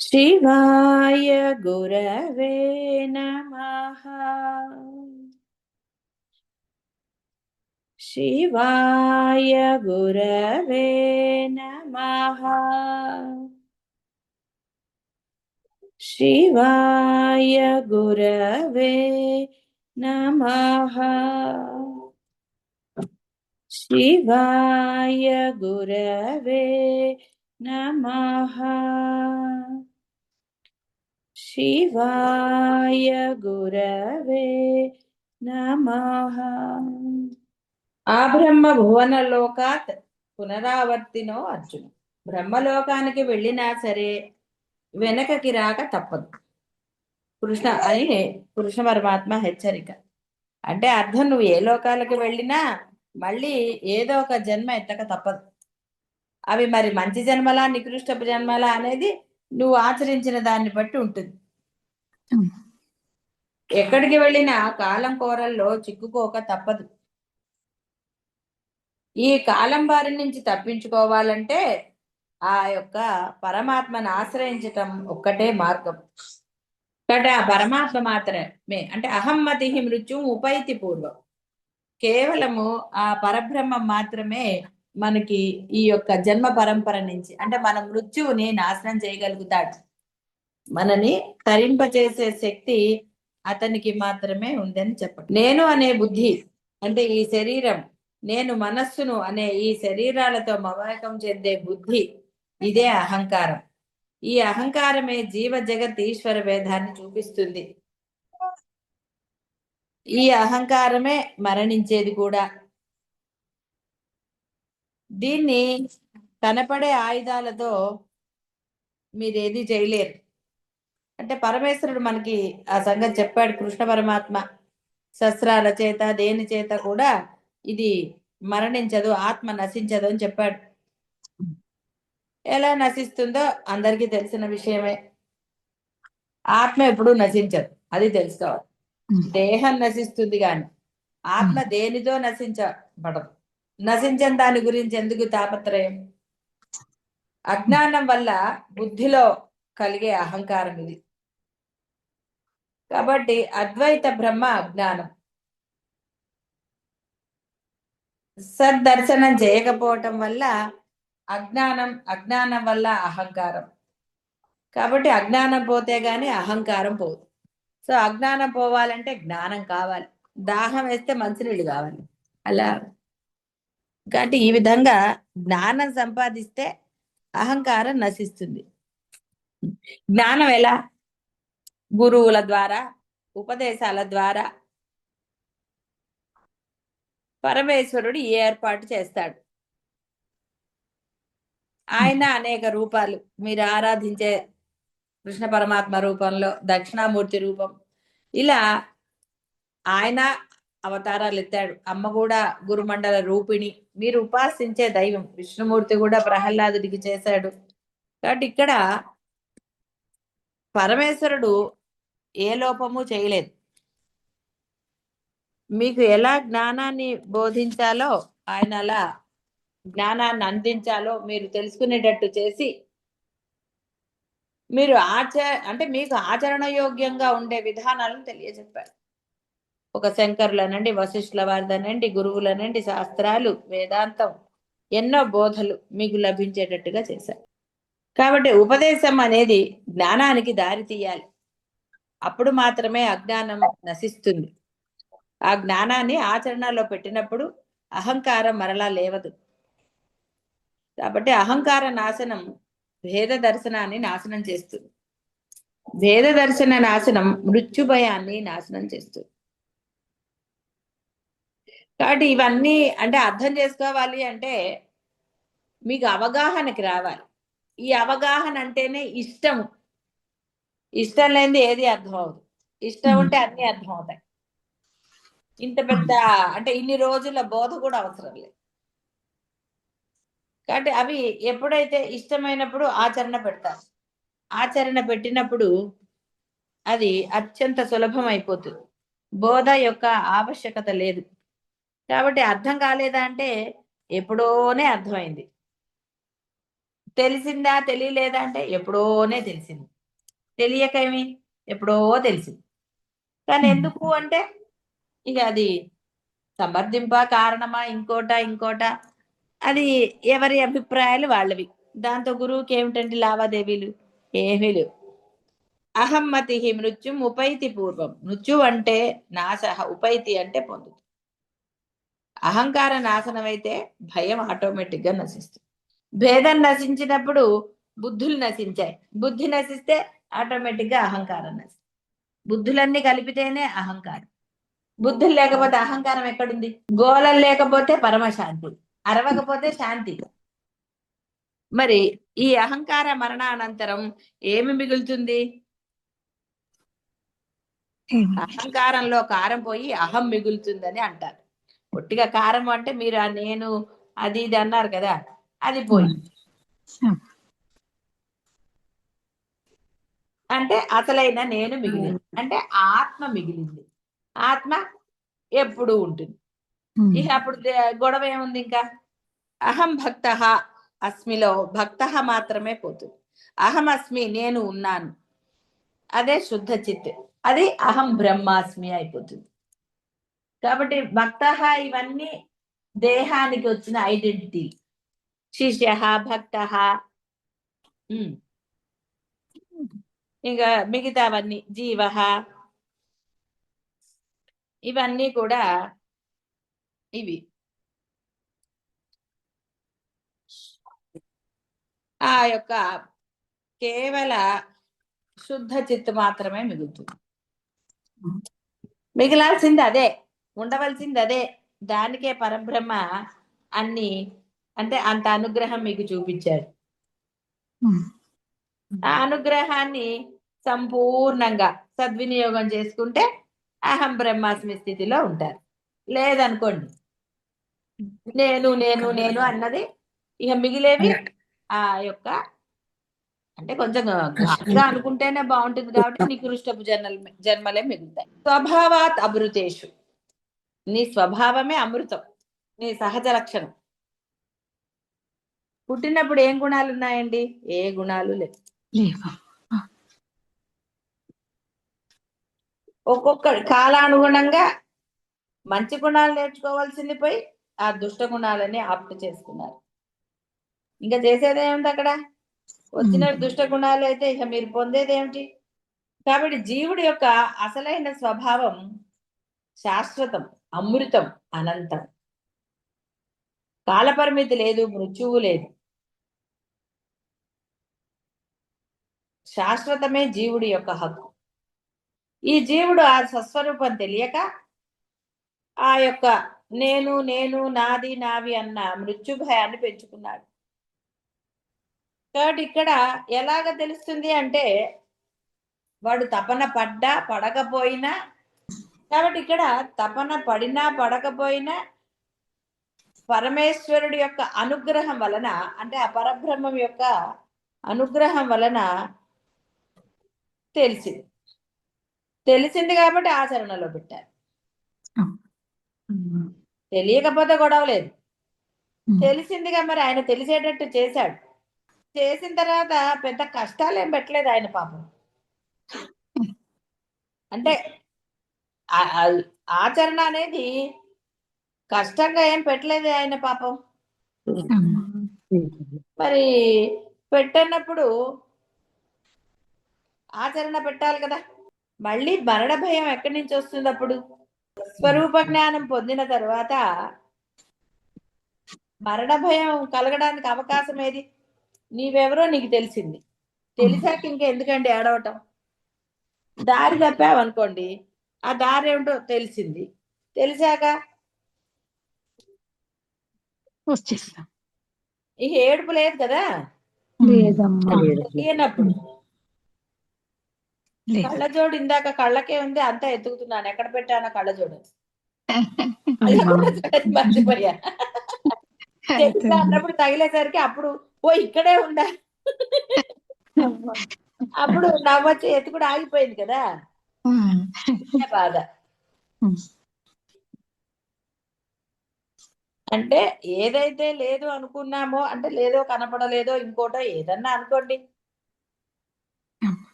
शिवाय गुरवे नमः। शिवाय गुरवे नमः। शिवाय गुरवे नमः। शिवाय गुरवे नमः। शिवाय गुरवे नमः। ఆ బ్రహ్మ భువనలోకాత్ పునరావర్తినో అర్జున. బ్రహ్మలోకానికి వెళ్ళినా సరే వెనకకి రాక తప్పదు కృష్ణ అని కృష్ణ పరమాత్మ హెచ్చరిక. అంటే అర్థం, నువ్వు ఏ లోకాలకు వెళ్ళినా మళ్ళీ ఏదో ఒక జన్మ ఎత్తక తప్పదు. అవి మరి మంచి జన్మలా నికృష్టపు జన్మలా అనేది నువ్వు ఆచరించిన దాన్ని బట్టి ఉంటుంది. ఎక్కడికి వెళ్ళినా కాలం కోరల్లో చిక్కుకోక తప్పదు. ఈ కాలం బారి నుంచి తప్పించుకోవాలంటే ఆ యొక్క పరమాత్మను ఆశ్రయించటం ఒక్కటే మార్గం. కాబట్టి ఆ పరమాత్మ మాత్రమే, అంటే అహమ్మతి మృత్యు ఉపైతి పూర్వం, కేవలము ఆ పరబ్రహ్మం మాత్రమే మనకి ఈ యొక్క జన్మ పరంపర నుంచి, అంటే మన మృత్యువుని నాశనం చేయగలుగుతాడు. మనని తరింపచేసే శక్తి అతనికి మాత్రమే ఉందని చెప్పండి. నేను అనే బుద్ధి, అంటే ఈ శరీరం, నేను మనస్సును అనే ఈ శరీరాలతో మమేకం చెందే బుద్ధి, ఇదే అహంకారం. ఈ అహంకారమే జీవ జగత్ ఈశ్వర భేదాన్ని చూపిస్తుంది. ఈ అహంకారమే మరణించేది కూడా. దీన్ని కనపడే ఆయుధాలతో మీరేది చేయలేరు. అంటే పరమేశ్వరుడు మనకి ఆ సంగతి చెప్పాడు. కృష్ణ పరమాత్మ శస్త్రాల చేత దేని చేత కూడా ఇది మరణించదు, ఆత్మ నశించదు అని చెప్పాడు. ఎలా నశిస్తుందో అందరికీ తెలిసిన విషయమే. ఆత్మ ఎప్పుడూ నశించదు, అది తెలుసుకోవాలి. దేహం నశిస్తుంది కానీ ఆత్మ దేనితో నశించబడదు. నశించని దాని గురించి ఎందుకు తాపత్రయం? అజ్ఞానం వల్ల బుద్ధిలో కలిగే అహంకారం ఇది. కాబట్టి అద్వైత బ్రహ్మ అజ్ఞానం. సద్దర్శనం చేయకపోవటం వల్ల అజ్ఞానం, అజ్ఞానం వల్ల అహంకారం. కాబట్టి అజ్ఞానం పోతే గాని అహంకారం పోదు. సో అజ్ఞానం పోవాలంటే జ్ఞానం కావాలి. దాహం వేస్తే మంచినీళ్ళు కావాలి అలా. కాబట్టి ఈ విధంగా జ్ఞానం సంపాదిస్తే అహంకారం నశిస్తుంది. జ్ఞానం ఎలా? గురువుల ద్వారా, ఉపదేశాల ద్వారా పరమేశ్వరుడు ఏర్పాటు చేస్తాడు. ఆయన అనేక రూపాలు, మీరు ఆరాధించే కృష్ణ పరమాత్మ రూపంలో, దక్షిణామూర్తి రూపం, ఇలా ఆయన అవతారాలు ఎత్తాడు. అమ్మ కూడా గురుమండల రూపిణి, మీరు ఉపాసించే దైవం. విష్ణుమూర్తి కూడా ప్రహ్లాదుడికి చేశాడు. కాబట్టి ఇక్కడ పరమేశ్వరుడు ఏ లోపము చేయలేదు. మీకు ఎలా జ్ఞానాన్ని బోధించాలో, ఆయన అలా జ్ఞానాన్ని అందించాలో మీరు తెలుసుకునేటట్టు చేసి, మీరు అంటే మీకు ఆచరణ యోగ్యంగా ఉండే విధానాలను తెలియజెప్పారు. ఒక శంకరులనండి, వశిష్ఠుల వారిదనండి, గురువులనండి, శాస్త్రాలు, వేదాంతం, ఎన్నో బోధలు మీకు లభించేటట్టుగా చేశారు. కాబట్టి ఉపదేశం అనేది జ్ఞానానికి దారి తీయాలి. అప్పుడు మాత్రమే అజ్ఞానం నశిస్తుంది. ఆ జ్ఞానాన్ని ఆచరణలో పెట్టినప్పుడు అహంకారం మరలా లేవదు. కాబట్టి అహంకార నాశనం భేద దర్శనాన్ని నాశనం చేస్తుంది. భేద దర్శన నాశనం మృత్యు భయాన్ని నాశనం చేస్తుంది. కాబట్టి ఇవన్నీ అంటే అర్థం చేసుకోవాలి అంటే మీకు అవగాహనకి రావాలి. ఈ అవగాహన అంటేనే ఇష్టం. ఇష్టం లేనిది ఏది అర్థం అవుతుంది. ఇష్టం ఉంటే అన్ని అర్థం అవుతాయి. ఇంత పెద్ద అంటే ఇన్ని రోజుల బోధ కూడా అవసరం లేదు. కాబట్టి అవి ఎప్పుడైతే ఇష్టమైనప్పుడు ఆచరణ పెడతారు. ఆచరణ పెట్టినప్పుడు అది అత్యంత సులభం అయిపోతుంది. బోధ యొక్క ఆవశ్యకత లేదు. కాబట్టి అర్థం కాలేదా అంటే ఎప్పుడోనే అర్థమైంది. తెలిసిందా తెలియలేదా అంటే ఎప్పుడోనే తెలిసింది. తెలియకేమి ఎప్పుడో తెలిసింది. కానీ ఎందుకు అంటే ఇక అది సమర్థింప కారణమా ఇంకోట అది ఎవరి అభిప్రాయాలు వాళ్ళవి. దాంతో గురువుకి ఏమిటండి లావాదేవీలు? ఏమీ లేవు. అహమ్మతి మృత్యుం ఉపైతి పూర్వం. మృత్యు అంటే నాశ, ఉపైతి అంటే పొందుతుంది. అహంకార నాశనం అయితే భయం ఆటోమేటిక్ గా నశిస్తుంది. భేదం నశించినప్పుడు బుద్ధులు నశించాయి. బుద్ధి నశిస్తే ఆటోమేటిక్ గా అహంకారం నశిస్తుంది. బుద్ధులన్నీ కలిపితేనే అహంకారం. బుద్ధులు లేకపోతే అహంకారం ఎక్కడుంది? గోళం లేకపోతే పరమశాంతి, అరవకపోతే శాంతి. మరి ఈ అహంకార మరణానంతరం ఏమి మిగులుతుంది? అహంకారంలో కారం పోయి అహం మిగులుతుందని అంటారు. ఒట్టిగా కారం అంటే మీరు నేను అది ఇది అన్నారు కదా, అది పోయి అంటే అసలైన నేను మిగిలింది. అంటే ఆత్మ మిగిలింది. ఆత్మ ఎప్పుడు ఉంటుంది. ఇక అప్పుడు గొడవ ఏముంది? ఇంకా అహం భక్త అస్మిలో భక్త మాత్రమే పోతుంది. అహం అస్మి నేను ఉన్నాను, అదే శుద్ధ చిత్, అది అహం బ్రహ్మాస్మి అయిపోతుంది. కాబట్టి భక్త ఇవన్నీ దేహానికి వచ్చిన ఐడెంటిటీ. శిష్య భక్త ఇంకా మిగతావన్నీ జీవ, ఇవన్నీ కూడా ఇవి ఆ యొక్క కేవల శుద్ధ చిత్తు మాత్రమే మిగులుతుంది. మిగిలాల్సింది అదే, ఉండవలసింది అదే. దానికే పరబ్రహ్మ అన్ని అంటే అంత అనుగ్రహం మీకు చూపించాడు. ఆ అనుగ్రహాన్ని సంపూర్ణంగా సద్వినియోగం చేసుకుంటే అహం బ్రహ్మాస్మి స్థితిలో ఉంటారు. లేదనుకోండి నేను నేను నేను అన్నది ఇక మిగిలేవి ఆ యొక్క అంటే కొంచెం ఘాటుగా అనుకుంటేనే బాగుంటుంది కాబట్టి నికృష్టపు జన్మలే మిగులుతాయి. స్వభావాత్ అమృతేషు, నీ స్వభావమే అమృతం, నీ సహజ లక్షణం. పుట్టినప్పుడు ఏం గుణాలు ఉన్నాయండి? ఏ గుణాలు లేవు. ఒక్కొక్క కాలానుగుణంగా మంచి గుణాలు నేర్చుకోవాల్సింది పోయి ఆ దుష్ట గుణాలని ఆప్ట్ చేసుకున్నారు. ఇంకా చేసేదేముంది అక్కడ? వచ్చిన దుష్ట గుణాలు అయితే ఇక మీరు పొందేదేమిటి? కాబట్టి జీవుడి యొక్క అసలైన స్వభావం శాశ్వతం, అమృతం, అనంతం. కాలపరిమితి లేదు, మృత్యువు లేదు. శాశ్వతమే జీవుడి యొక్క హక్కు. ఈ జీవుడు ఆ స్వస్వరూపం తెలియక ఆ యొక్క నేను నేను నాది నావి అన్న మృత్యు భయాన్ని పెంచుకున్నాడు. కాబట్టి ఇక్కడ ఎలాగ తెలుస్తుంది అంటే వాడు తపన పడ్డా పడకపోయినా, కాబట్టి ఇక్కడ తపన పడినా పడకపోయినా పరమేశ్వరుడి యొక్క అనుగ్రహం వలన, అంటే ఆ పరబ్రహ్మం యొక్క అనుగ్రహం వలన తెలిసింది కాబట్టి ఆచరణలో పెట్టారు. తెలియకపోతే గొడవ లేదు. తెలిసిందిగా మరి ఆయన తెలిసేటట్టు చేశాడు. చేసిన తర్వాత పెద్ద కష్టాలు ఏం పెట్టలేదు ఆయన పాపం. అంటే ఆచరణ అనేది కష్టంగా ఏం పెట్టలేదు ఆయన పాపం. మరి పెట్టినప్పుడు ఆచరణ పెట్టాలి కదా. మళ్ళీ మరణ భయం ఎక్కడి నుంచి వస్తుంది? అప్పుడు స్వరూప జ్ఞానం పొందిన తర్వాత మరణ భయం కలగడానికి అవకాశం ఏది? నీవెవరో నీకు తెలిసింది. తెలిసాక ఇంకెందుకండి ఏడవటం? దారి తప్పావనుకోండి, ఆ దారి ఏమిటో తెలిసింది. తెలిసాక ఇక ఏడుపు లేదు కదా. లేనప్పుడు కళ్ళజోడు ఇందాక కళ్ళకే ఉంది, అంతా ఎత్తుకుతున్నాను, ఎక్కడ పెట్టానో కళ్ళజోడు మర్చిపోయా. అన్నప్పుడు తగిలేసరికి అప్పుడు ఓ ఇక్కడే ఉండా, అప్పుడు నవ్వొచ్చి ఎత్తు కూడా ఆగిపోయింది కదా. బాధ. అంటే ఏదైతే లేదు అనుకున్నామో, అంటే లేదో కనపడలేదో ఇంకోటో ఏదన్నా అనుకోండి,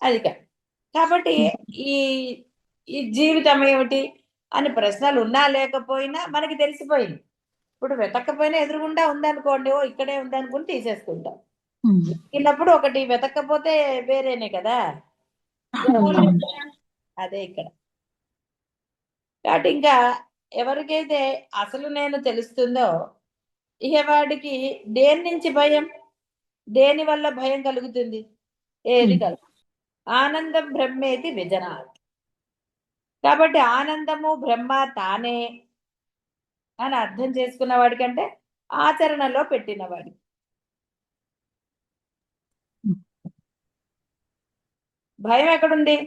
అది కాదు. కాబట్టి ఈ ఈ జీవితం ఏమిటి అని ప్రశ్నలు ఉన్నా లేకపోయినా మనకి తెలిసిపోయింది. ఇప్పుడు వెతకపోయినా ఎదురుగుండా ఉందనుకోండి, ఓ ఇక్కడే ఉందనుకుని తీసేసుకుంటాం. వెతికినప్పుడు ఒకటి, వెతకపోతే వేరేనే కదా. అదే ఇక్కడ. కాబట్టి ఇంకా ఎవరికైతే అసలు నేను తెలుస్తుందో, ఇక వాడికి దేని నుంచి భయం, దేని వల్ల భయం కలుగుతుంది, ఏది కలుగు. ఆనందం బ్రహ్మేతి విజనాత్. కాబట్టి ఆనందము బ్రహ్మ తానే అని అర్థం చేసుకున్న వాడికంటే ఆచరణలో పెట్టినవాడి. భయం ఎక్కడుంది?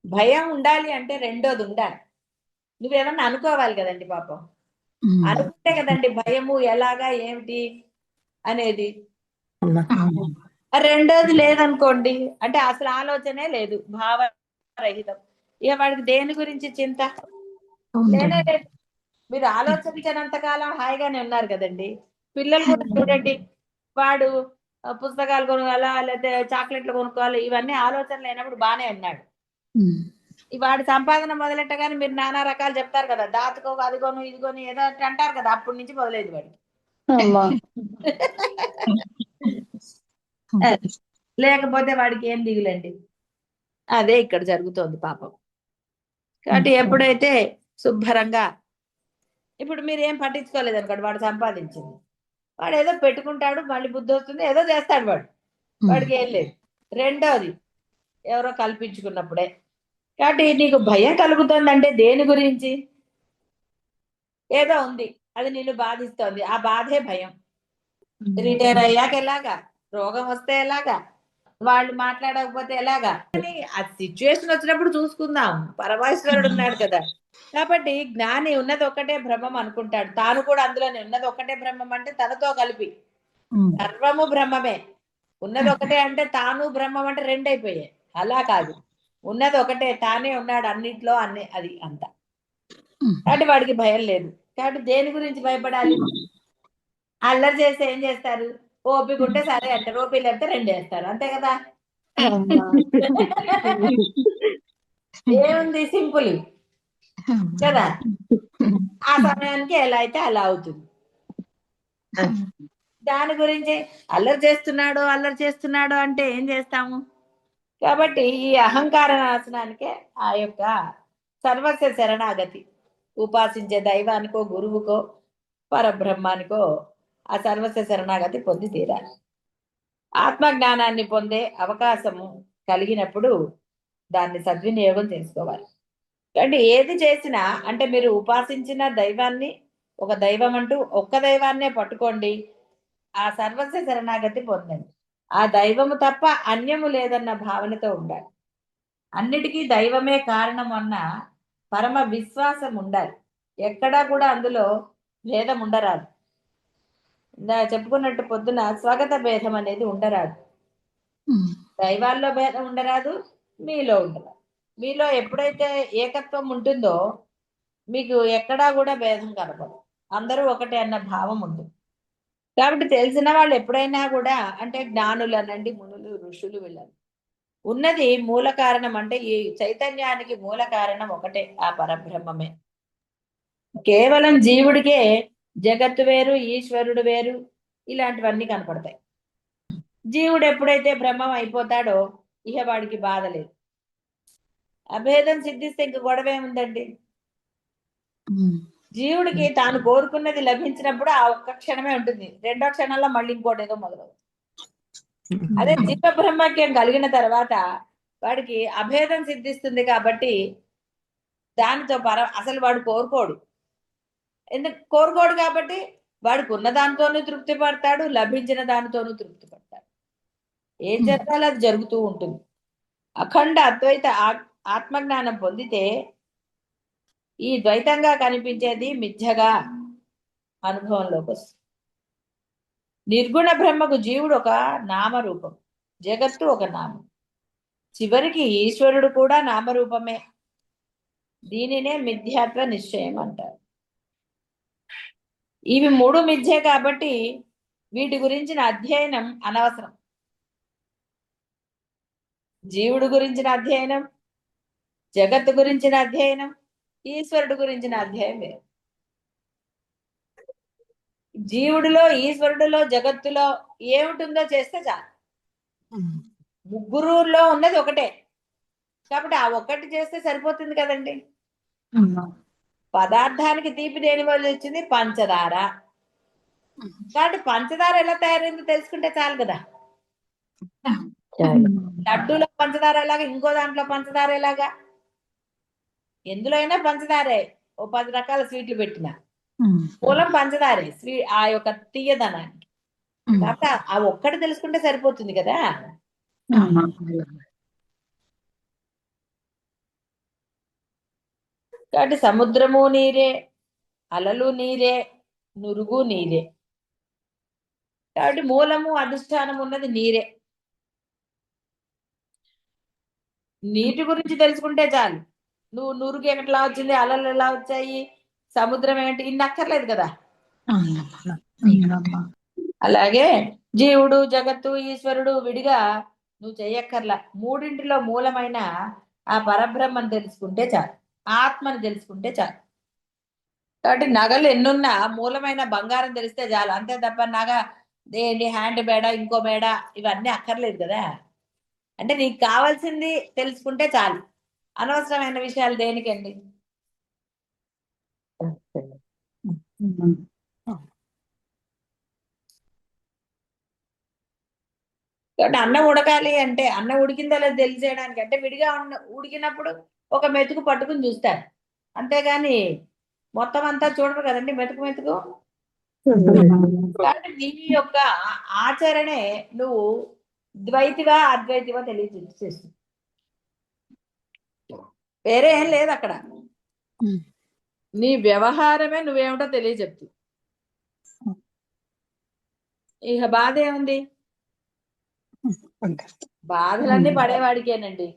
భయం ఉండాలి అంటే రెండోది ఉండాలి. నువ్వేమన్నా అనుకోవాలి కదండి పాపం. అనుకుంటే కదండి భయము ఎలాగా ఏమిటి అనేది. రెండోది లేదనుకోండి, అంటే అసలు ఆలోచనే లేదు, భావరహితం. ఇక వాడికి దేని గురించి చింత లేనే లేదు. మీరు ఆలోచించినంత కాలం హాయిగానే ఉన్నారు కదండి. పిల్లలు కూడా చూడండి, వాడు పుస్తకాలు కొనుక్కోవాలా లేకపోతే చాక్లెట్లు కొనుక్కోవాలి, ఇవన్నీ ఆలోచన లేనప్పుడు బానే ఉన్నాడు. వాడి సంపాదన మొదలెట్టగానే మీరు నానా రకాలు చెప్తారు కదా, దాచుకో అది కొను ఇది కొను ఏదో అంటారు కదా, అప్పటి నుంచి మొదలైంది వాడికి. లేకపోతే వాడికి ఏం దిగులండి. అదే ఇక్కడ జరుగుతోంది పాపం. కాబట్టి ఎప్పుడైతే శుభ్రంగా, ఇప్పుడు మీరు ఏం పట్టించుకోలేదు అనుకోండి, వాడు సంపాదించింది, వాడు ఏదో పెట్టుకుంటాడు, మళ్ళీ బుద్ధి వస్తుంది, ఏదో చేస్తాడు వాడు, వాడికి ఏం లేదు. రెండోది ఎవరో కల్పించుకున్నప్పుడే. కాబట్టి నీకు భయం కలుగుతుందంటే దేని గురించి? ఏదో ఉంది, అది నిన్ను బాధిస్తోంది, ఆ బాధే భయం. రిటైర్ అయ్యాక ఎలాగా, రోగం వస్తే ఎలాగా, వాళ్ళు మాట్లాడకపోతే ఎలాగా అని ఆ సిచ్యువేషన్ వచ్చినప్పుడు చూసుకుందాం. పరమేశ్వరుడు ఉన్నాడు కదా. కాబట్టి జ్ఞాని ఉన్నది ఒక్కటే బ్రహ్మం అనుకుంటాడు, తాను కూడా అందులోనే ఉన్నది ఒక్కటే బ్రహ్మం అంటే తనతో కలిపి సర్వము బ్రహ్మమే. ఉన్నది ఒకటే అంటే తాను బ్రహ్మం అంటే రెండైపోయాయి. అలా కాదు, ఉన్నది ఒకటే, తానే ఉన్నాడు అన్నిట్లో, అన్ని అది అంత. కాబట్టి వాడికి భయం లేదు. కాబట్టి దేని గురించి భయపడాలి? అల్లరి చేస్తే ఏం చేస్తారు? ఓపిక ఉంటే సరే అంటారు, ఓపిక లేకపోతే రెండు వేస్తారు, అంతే కదా. ఏముంది, సింపుల్ కదా. ఆ సమయానికి ఎలా అయితే అలా అవుతుంది. దాని గురించి అల్లరి చేస్తున్నాడు అంటే ఏం చేస్తాము? కాబట్టి ఈ అహంకార నాశనానికే ఆ యొక్క సర్వస్వ శరణాగతి. ఉపాసించే దైవానికో గురువుకో పరబ్రహ్మానికో ఆ సర్వస్వ శరణాగతి పొంది తీరాలి. ఆత్మజ్ఞానాన్ని పొందే అవకాశము కలిగినప్పుడు దాన్ని సద్వినియోగం చేసుకోవాలి. అంటే ఏది చేసినా, అంటే మీరు ఉపాసించిన దైవాన్ని, ఒక దైవం అంటూ ఒక్క దైవాన్నే పట్టుకోండి, ఆ సర్వస్వ శరణాగతి పొందండి. ఆ దైవము తప్ప అన్యము లేదన్న భావనతో ఉండాలి. అన్నిటికీ దైవమే కారణం అన్న పరమ విశ్వాసం ఉండాలి. ఎక్కడా కూడా అందులో భేదం ఉండరాదు. చెప్పుకున్నట్టు పొద్దున స్వగత భేదం అనేది ఉండరాదు. దైవాల్లో భేదం ఉండరాదు, మీలో ఉండరాదు. మీలో ఎప్పుడైతే ఏకత్వం ఉంటుందో మీకు ఎక్కడా కూడా భేదం కనపడదు, అందరూ ఒకటే అన్న భావం ఉంటుంది. కాబట్టి తెలిసిన వాళ్ళు ఎప్పుడైనా కూడా, అంటే జ్ఞానులు అనండి, మునులు, ఋషులు, వీళ్ళని ఉన్నది మూల కారణం, అంటే ఈ చైతన్యానికి మూల కారణం ఒకటే, ఆ పరబ్రహ్మమే. కేవలం జీవుడికే జగత్తు వేరు, ఈశ్వరుడు వేరు, ఇలాంటివన్నీ కనపడతాయి. జీవుడు ఎప్పుడైతే బ్రహ్మం అయిపోతాడో ఇహ వాడికి బాధ లేదు. అభేదం సిద్ధిస్తే ఇంక గొడవ ఏముందండి? జీవుడికి తాను కోరుకున్నది లభించినప్పుడు ఆ ఒక్క క్షణమే ఉంటుంది, రెండో క్షణంలో మళ్ళీ ఇంకోటి ఏదో మొదలవుతుంది. అదే జీవ బ్రహ్మక్యం కలిగిన తర్వాత వాడికి అభేదం సిద్ధిస్తుంది. కాబట్టి దానితో అసలు వాడు కోరుకోడు. ఎందుకు కోరుకోడు? కాబట్టి వాడికి ఉన్న దానితోనూ తృప్తి పడతాడు, లభించిన దానితోనూ తృప్తి పడతాడు. ఏం జరగాలో అది జరుగుతూ ఉంటుంది. అఖండ అద్వైత ఆత్మజ్ఞానం పొందితే ఈ ద్వైతంగా కనిపించేది మిథ్యగా అనుభవంలోకి వస్తుంది. నిర్గుణ బ్రహ్మకు జీవుడు ఒక నామరూపం, జగత్తు ఒక నామం, చివరికి ఈశ్వరుడు కూడా నామరూపమే. దీనినే మిథ్యాత్వ నిశ్చయం అంటారు. ఇవి మూడు మిథ్యే కాబట్టి వీటి గురించిన అధ్యయనం అనవసరం. జీవుడు గురించిన అధ్యయనం, జగత్తు గురించిన అధ్యయనం, ఈశ్వరుడు గురించిన అధ్యయనం వేరు. జీవుడిలో, ఈశ్వరుడిలో, జగత్తులో ఏముంటుందో చేస్తే చాలు. ముగ్గురులో ఉన్నది ఒకటే కాబట్టి ఆ ఒక్కటి చేస్తే సరిపోతుంది కదండి. పదార్థానికి తీపి దేని వల్ల వచ్చింది? పంచదార. కాబట్టి పంచదార ఎలా తయారైందో తెలుసుకుంటే చాలు కదా. లడ్డూలో పంచదార ఎలాగా, ఇంకో దాంట్లో పంచదార ఎలాగా, ఎందులో అయినా పంచదారే. ఓ 10 రకాల స్వీట్లు పెట్టిన మూలం పంచదారే, ఆ యొక్క తీయదనానికి. కాబట్టి ఆ ఒక్కటి తెలుసుకుంటే సరిపోతుంది కదా. కాబట్టి సముద్రము నీరే, అలలు నీరే, నురుగు నీరే. కాబట్టి మూలము అధిష్టానం ఉన్నది నీరే. నీటి గురించి తెలుసుకుంటే చాలు. నువ్వు నురుగు ఎట్లా వచ్చింది, అలలు ఎలా వచ్చాయి, సముద్రం ఏంటి, ఇన్ని అక్కర్లేదు కదా. అలాగే జీవుడు, జగత్తు, ఈశ్వరుడు విడిగా నువ్వు చెయ్యక్కర్లా. మూడింటిలో మూలమైన ఆ పరబ్రహ్మను తెలుసుకుంటే చాలు, ఆత్మను తెలుసుకుంటే చాలు. కాబట్టి నగలు ఎన్నున్నా మూలమైన బంగారం తెలిస్తే చాలు, అంతే తప్ప నగ ఏంటి హ్యాండ్ బేడ, ఇంకో బేడ, ఇవన్నీ అక్కర్లేదు కదా. అంటే నీకు కావాల్సింది తెలుసుకుంటే చాలు, అనవసరమైన విషయాలు దేనికండి. కాబట్టి అన్నం ఉడకాలి అంటే, అన్నం ఉడికిందో లేదో తెలిసేయడానికి అంటే విడిగా ఉడికినప్పుడు ఒక మెతుకు పట్టుకుని చూస్తారు, అంతేగాని మొత్తం అంతా చూడరు కదండి మెతుకు మెతుకు. కాబట్టి నీ యొక్క ఆచరణే నువ్వు ద్వైతివా అద్వైతివా తెలియజేస్తుంది, వేరే ఏం లేదు అక్కడ. నీ వ్యవహారమే నువ్వేమిటో తెలియజెప్తు. ఇక బాధ ఏముంది? బాధలన్నీ పడేవాడికేనండి.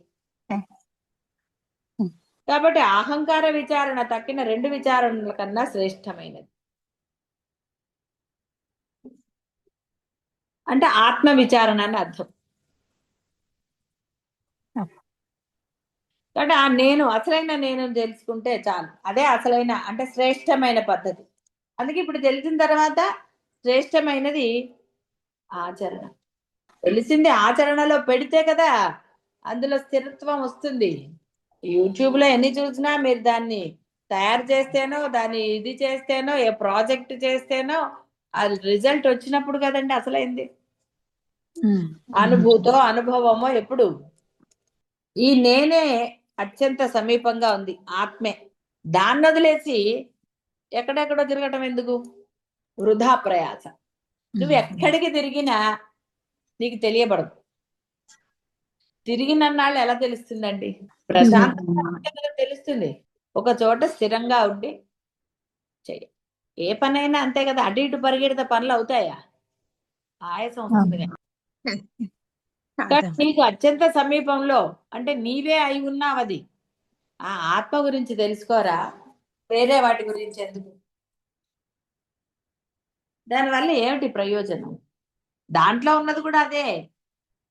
కాబట్టి అహంకార విచారణ తక్కిన రెండు విచారణల కన్నా శ్రేష్టమైనది. అంటే ఆత్మ విచారణ అని అర్థం. కాబట్టి ఆ నేను, అసలైన నేను తెలుసుకుంటే చాలు, అదే అసలైన అంటే శ్రేష్టమైన పద్ధతి. అందుకే ఇప్పుడు తెలిసిన తర్వాత శ్రేష్టమైనది ఆచరణ. తెలిసింది ఆచరణలో పెడితే కదా అందులో స్థిరత్వం వస్తుంది. యూట్యూబ్ లో ఎన్ని చూసినా మీరు దాన్ని తయారు చేస్తేనో, దాన్ని ఇది చేస్తేనో, ఏ ప్రాజెక్ట్ చేస్తేనో అది రిజల్ట్ వచ్చినప్పుడు కదండి అసలైంది. అనుభూతో అనుభవమో ఎప్పుడు ఈ నేనే అత్యంత సమీపంగా ఉంది, ఆత్మే. దాన్ని వదిలేసి ఎక్కడెక్కడో తిరగటం ఎందుకు, వృధా ప్రయాస. నువ్వు ఎక్కడికి తిరిగినా నీకు తెలియబడదు. తిరిగినన్నాళ్ళు ఎలా తెలుస్తుందండి? ప్రశాంతంగా తెలుస్తుంది. ఒక చోట స్థిరంగా ఉండి చెయ్యి. ఏ పనైనా అంతే కదా, అటు ఇటు పరిగెడితే పనులు అవుతాయా? ఆయాసం వస్తుంది. నీకు అత్యంత సమీపంలో అంటే నీవే అయి ఉన్నావు. అది ఆ ఆత్మ గురించి తెలుసుకోరా, వేరే వాటి గురించి ఎందుకు? దానివల్ల ఏమిటి ప్రయోజనం? దాంట్లో ఉన్నది కూడా అదే.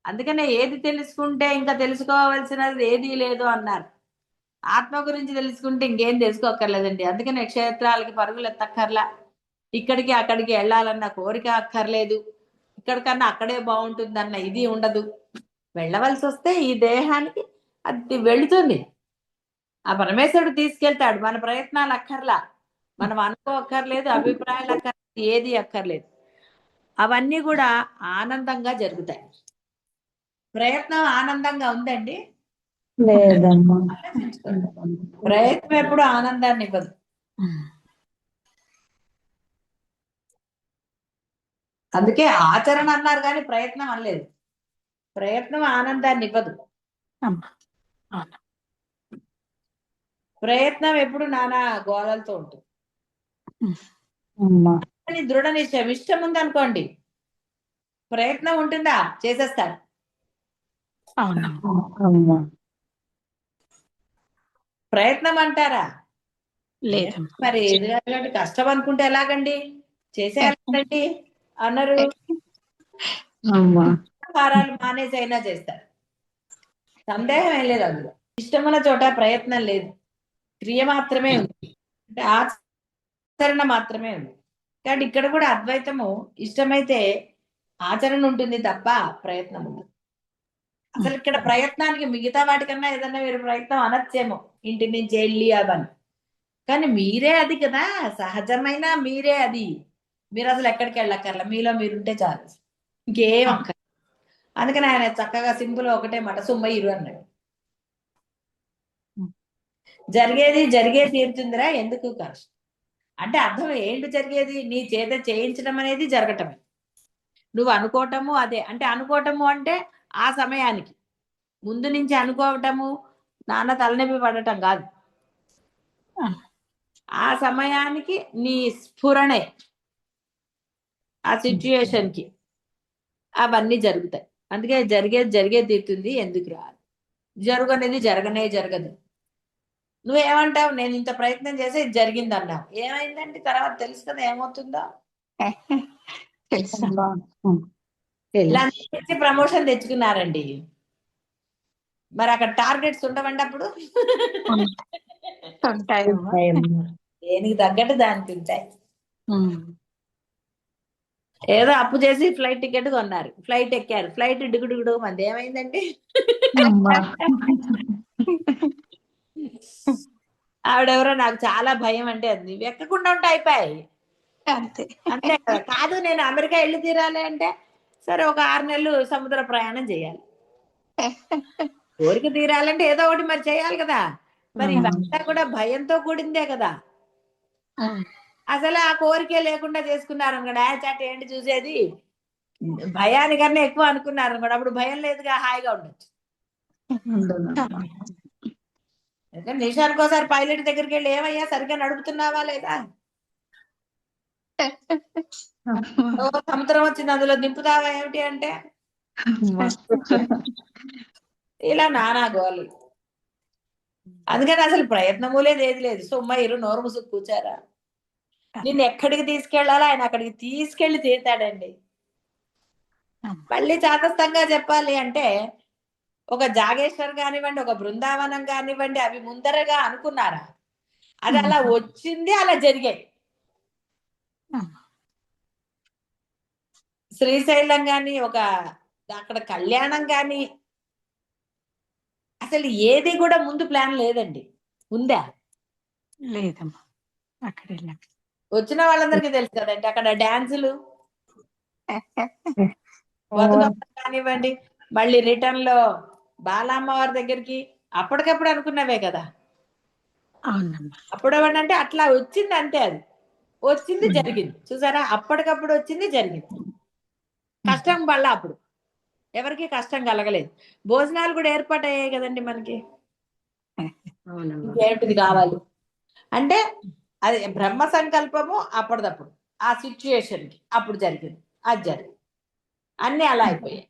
అందుకనే ఏది తెలుసుకుంటే ఇంకా తెలుసుకోవాల్సినది ఏదీ లేదు అన్నారు. ఆత్మ గురించి తెలుసుకుంటే ఇంకేం తెలుసుకోక్కర్లేదండి. అందుకనే క్షేత్రాలకి పరుగులు ఎత్తక్కర్లా, ఇక్కడికి అక్కడికి వెళ్ళాలన్న కోరిక అక్కర్లేదు, ఇక్కడికన్నా అక్కడే బాగుంటుందన్న ఇది ఉండదు. వెళ్ళవలసి వస్తే ఈ దేహానికి అది వెళుతుంది, ఆ పరమేశ్వరుడు తీసుకెళ్తాడు. మన ప్రయత్నాలు అక్కర్లా, మనం అనుకోక్కర్లేదు, అభిప్రాయాలు అక్కర్లేదు, ఏది అక్కర్లేదు. అవన్నీ కూడా ఆనందంగా జరుగుతాయి. ప్రయత్నం ఆనందంగా ఉందండి? లేదమ్మా. ప్రయత్నం ఎప్పుడు ఆనందాన్ని ఇవ్వదు. అందుకే ఆచరణ అన్నారు కానీ ప్రయత్నం అనలేదు. ప్రయత్నం ఆనందాన్ని ఇవ్వదు. ప్రయత్నం ఎప్పుడు నానా గోళలతో ఉంటుంది. దృఢ నిశ్చయం, ఇష్టం ఉందనుకోండి, ప్రయత్నం ఉంటుందా? చేసేస్తాడు. ప్రయత్నం అంటారా? లేదు. మరి కష్టం అనుకుంటే ఎలాగండి? చేసేయాలండి అన్నారు. అమ్మా ఆహారాలు మానేసి అయినా చేస్తారు, సందేహం ఏం లేదు అందులో. ఇష్టమున్న చోట ప్రయత్నం లేదు, క్రియ మాత్రమే ఉంది, అంటే ఆచరణ మాత్రమే ఉంది. కాబట్టి ఇక్కడ కూడా అద్వైతము ఇష్టమైతే ఆచరణ ఉంటుంది తప్ప ప్రయత్నం ఉండదు. అసలు ఇక్కడ ప్రయత్నానికి మిగతా వాటికన్నా ఏదన్నా మీరు ప్రయత్నం అనొచ్చేమో, ఇంటి నుంచి వెళ్ళి అవని, కానీ మీరే అది కదా, సహజమైన మీరే అది. మీరు అసలు ఎక్కడికి వెళ్ళక్కర్లా, మీలో మీరుంటే చాలు, ఇంకేం అక్కర్. అందుకని ఆయన చక్కగా సింపుల్ ఒకటే మాట, సుమ్మయ్యరు అన్నాడు. జరిగేది జరిగే తీరుతుందిరా, ఎందుకు కష్టం అంటే అర్థం ఏంటి? జరిగేది నీ చేత చేయించడం అనేది జరగటమే, నువ్వు అనుకోవటము అదే. అంటే అనుకోవటము అంటే ఆ సమయానికి ముందు నుంచి అనుకోవటము, నాన్న తలనొప్పి పడటం కాదు, ఆ సమయానికి నీ స్ఫురణే ఆ సిచ్యుయేషన్ కి అవన్నీ జరుగుతాయి. అందుకే జరిగేది జరిగే తీరుతుంది, ఎందుకు రాదు, జరుగు అనేది జరగనే జరగదు. నువ్వేమంటావు, నేను ఇంత ప్రయత్నం చేసి ఇది జరిగింది అన్నావు, ఏమైందంటే తర్వాత తెలుసు కదా ఏమవుతుందో. తెలుసు. అమ్మా ఇలా చేసి ప్రమోషన్ తెచ్చుకున్నారండి, మరి అక్కడ టార్గెట్స్ ఉండవండి అప్పుడు. ఉంటాయమ్మా. దేనికి తగ్గట్టు దానికి ఉంటాయి. ఏదో అప్పు చేసి ఫ్లైట్ టికెట్ కొన్నారు, ఫ్లైట్ ఎక్కారు, ఫ్లైట్ డిగుడుగుడు మంది, ఏమైందండి? అమ్మా ఆవిడెవరో, నాకు చాలా భయం అంటే అది, నువ్వు ఎక్కకుండా ఉంటే అయిపోయాయి అంతే. అంతే కదా. కాదు నేను అమెరికా వెళ్ళి తీరాలి అంటే, సరే ఒక 6 నెలలు సముద్ర ప్రయాణం చేయాలి, కోరిక తీరాలంటే ఏదో ఒకటి మరి చేయాలి కదా. మరి ఇవంతా కూడా భయంతో కూడిందే కదా. అసలు ఆ కోరికే లేకుండా చేసుకున్నారు అనుకోండి, చాట ఏంటి చూసేది, భయానికన్నా ఎక్కువ అనుకున్నారు అనుకోండి, అప్పుడు భయం లేదుగా, హాయిగా ఉండొచ్చు. ఎందుకంటే నిమిషానికి ఒకసారి పైలట్ దగ్గరికి వెళ్ళి, ఏమయ్యా సరిగ్గా నడుపుతున్నావా లేదా, ఓ సముద్రం వచ్చింది అందులో దింపుతావా ఏమిటి అంటే, ఇలా నానా గోలు. అందుకని అసలు ప్రయత్నము లేదు, ఏది లేదు. సొమ్మయ్యరు నోరు ముసుగు కూర్చారా, నిన్ను ఎక్కడికి తీసుకెళ్లాలో ఆయన అక్కడికి తీసుకెళ్లి తీరుతాడండి. మళ్ళీ చాతస్థంగా చెప్పాలి అంటే, ఒక జాగేశ్వర్ కానివ్వండి, ఒక బృందావనం కానివ్వండి, అవి ముందరగా అనుకున్నారా, అది అలా వచ్చింది, అలా జరిగాయి. శ్రీశైలం గాని, ఒక అక్కడ కళ్యాణం గాని, అసలు ఏది కూడా ముందు ప్లాన్ లేదండి. ఉందా? లేదమ్మా. అక్కడ వచ్చిన వాళ్ళందరికీ తెలుసు కదండి, అక్కడ డాన్సులు వధుమతం కానివ్వండి, మళ్ళీ రిటర్న్ లో బాలమ్మవారి దగ్గరికి అప్పటికప్పుడు అనుకున్నవే కదా. అవునమ్మా. అప్పుడు అంటే అట్లా వచ్చింది అంతే, అది వచ్చింది జరిగింది, చూసారా, అప్పటికప్పుడు వచ్చింది జరిగింది. కష్టం వల్ల అప్పుడు ఎవరికి కష్టం కలగలేదు. భోజనాలు కూడా ఏర్పాటు అయ్యాయి కదండి మనకి, ఇంకేమిటిది కావాలి అంటే, అది బ్రహ్మ సంకల్పము, అప్పటిదప్పుడు ఆ సిచ్యుయేషన్ కి అప్పుడు జరిగింది, అది జరిగింది, అన్ని అలా అయిపోయాయి,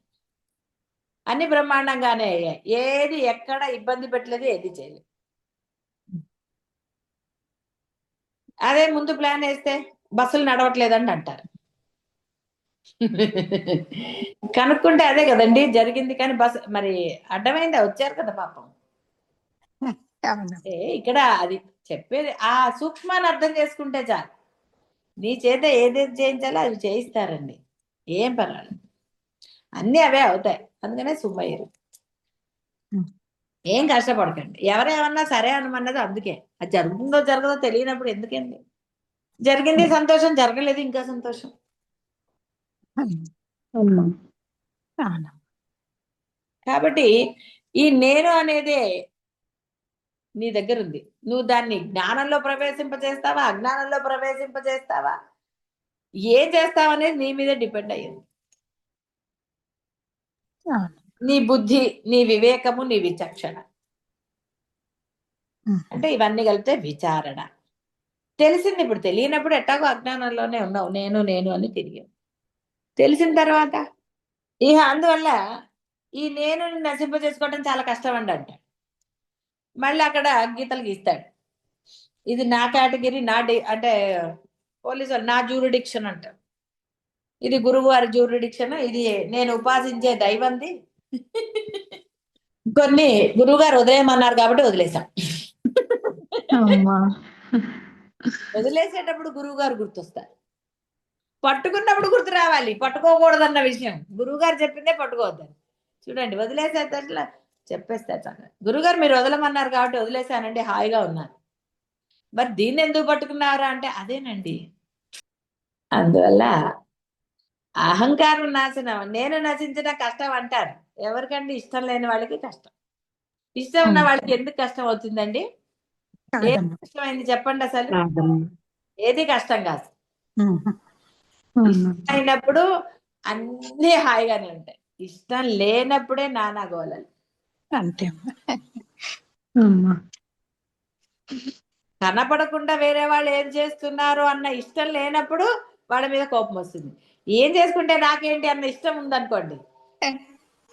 అన్ని బ్రహ్మాండంగానే అయ్యాయి, ఏది ఎక్కడ ఇబ్బంది పెట్టలేదు, ఏది చేయలేదు. అదే ముందు ప్లాన్ వేస్తే బస్సులు నడవట్లేదండి అంటారు. కనుక్కుంటే అదే కదండి జరిగింది, కానీ బస్ మరి అడ్డమైందా, వచ్చారు కదా పాపం. ఇక్కడ అది చెప్పేది ఆ సూక్ష్మాన్ని అర్థం చేసుకుంటే చాలు, నీ చేత ఏదేది చేయించాలో అవి చేయిస్తారండి, ఏం పర్వాలేదు, అన్ని అవే అవుతాయి. అందుకనే సుబ్బయ్యరు, ఏం కష్టపడకండి, ఎవరేమన్నా సరే అనమన్నది అందుకే. అది జరుగుతుందో జరగదో తెలియనప్పుడు ఎందుకండి, జరిగింది సంతోషం, జరగలేదు ఇంకా సంతోషం. కాబట్టి ఈ నేను అనేదే నీ దగ్గర ఉంది, నువ్వు దాన్ని జ్ఞానంలో ప్రవేశింపజేస్తావా, అజ్ఞానంలో ప్రవేశింపజేస్తావా, ఏం చేస్తావు అనేది నీ మీద డిపెండ్ అయ్యింది. నీ బుద్ధి, నీ వివేకము, నీ విచక్షణ, అంటే ఇవన్నీ కలిపితే విచారణ. తెలిసింది, ఇప్పుడు తెలియనప్పుడు ఎట్టాగో అజ్ఞానంలోనే ఉన్నావు, నేను నేను అని తిరిగావు. తెలిసిన తర్వాత ఇక అందువల్ల ఈ నేను నశింపజేసుకోవడం చాలా కష్టం అండి అంటాడు. మళ్ళీ అక్కడ గీతలు గీస్తాడు, ఇది నా కేటగిరీ, నా అంటే పోలీసు వాళ్ళు నా జ్యూరిడిక్షన్ అంటారు. ఇది గురువు గారి జ్యూరిడిక్షన్, ఇది నేను ఉపాసించే దైవంది. కొన్ని గురువు గారు వదిలేయమన్నారు కాబట్టి వదిలేసాం. అమ్మా. వదిలేసేటప్పుడు గురువు గారు గుర్తొస్తారు, పట్టుకున్నప్పుడు గుర్తు రావాలి. పట్టుకోకూడదన్న విషయం గురువు గారు చెప్పిందే పట్టుకోవద్దని. చూడండి, వదిలేసేటట్లా చెప్పేస్తారు చక్కగా. గురుగారు మీరు వదలమన్నారు కాబట్టి వదిలేశానండి, హాయిగా ఉన్నాను. మరి దీన్ని ఎందుకు పట్టుకున్నారా అంటే అదేనండి. అందువల్ల అహంకారం నాశనం, నేను నశించడం కష్టం అంటారు. ఎవరికండి ఇష్టం లేని వాళ్ళకి కష్టం. ఇష్టం ఉన్న వాళ్ళకి ఎందుకు కష్టం అవుతుందండి? ఏది కాదమ్మా. కష్టమైంది చెప్పండి అసలు? కాదమ్మా. ఏది కష్టం కాదు. అమ్మా. ఇష్టం అయినప్పుడు అన్నీ హాయిగానే ఉంటాయి. ఇష్టం లేనప్పుడే నానా గోలలు. అంతే అమ్మా. అమ్మా. కనపడకుండా వేరే వాళ్ళు ఏం చేస్తున్నారు అన్న ఇష్టం లేనప్పుడు వాళ్ళ మీద కోపం వస్తుంది. ఏం చేసుకుంటే నాకేంటి అన్న ఇష్టం ఉందనుకోండి,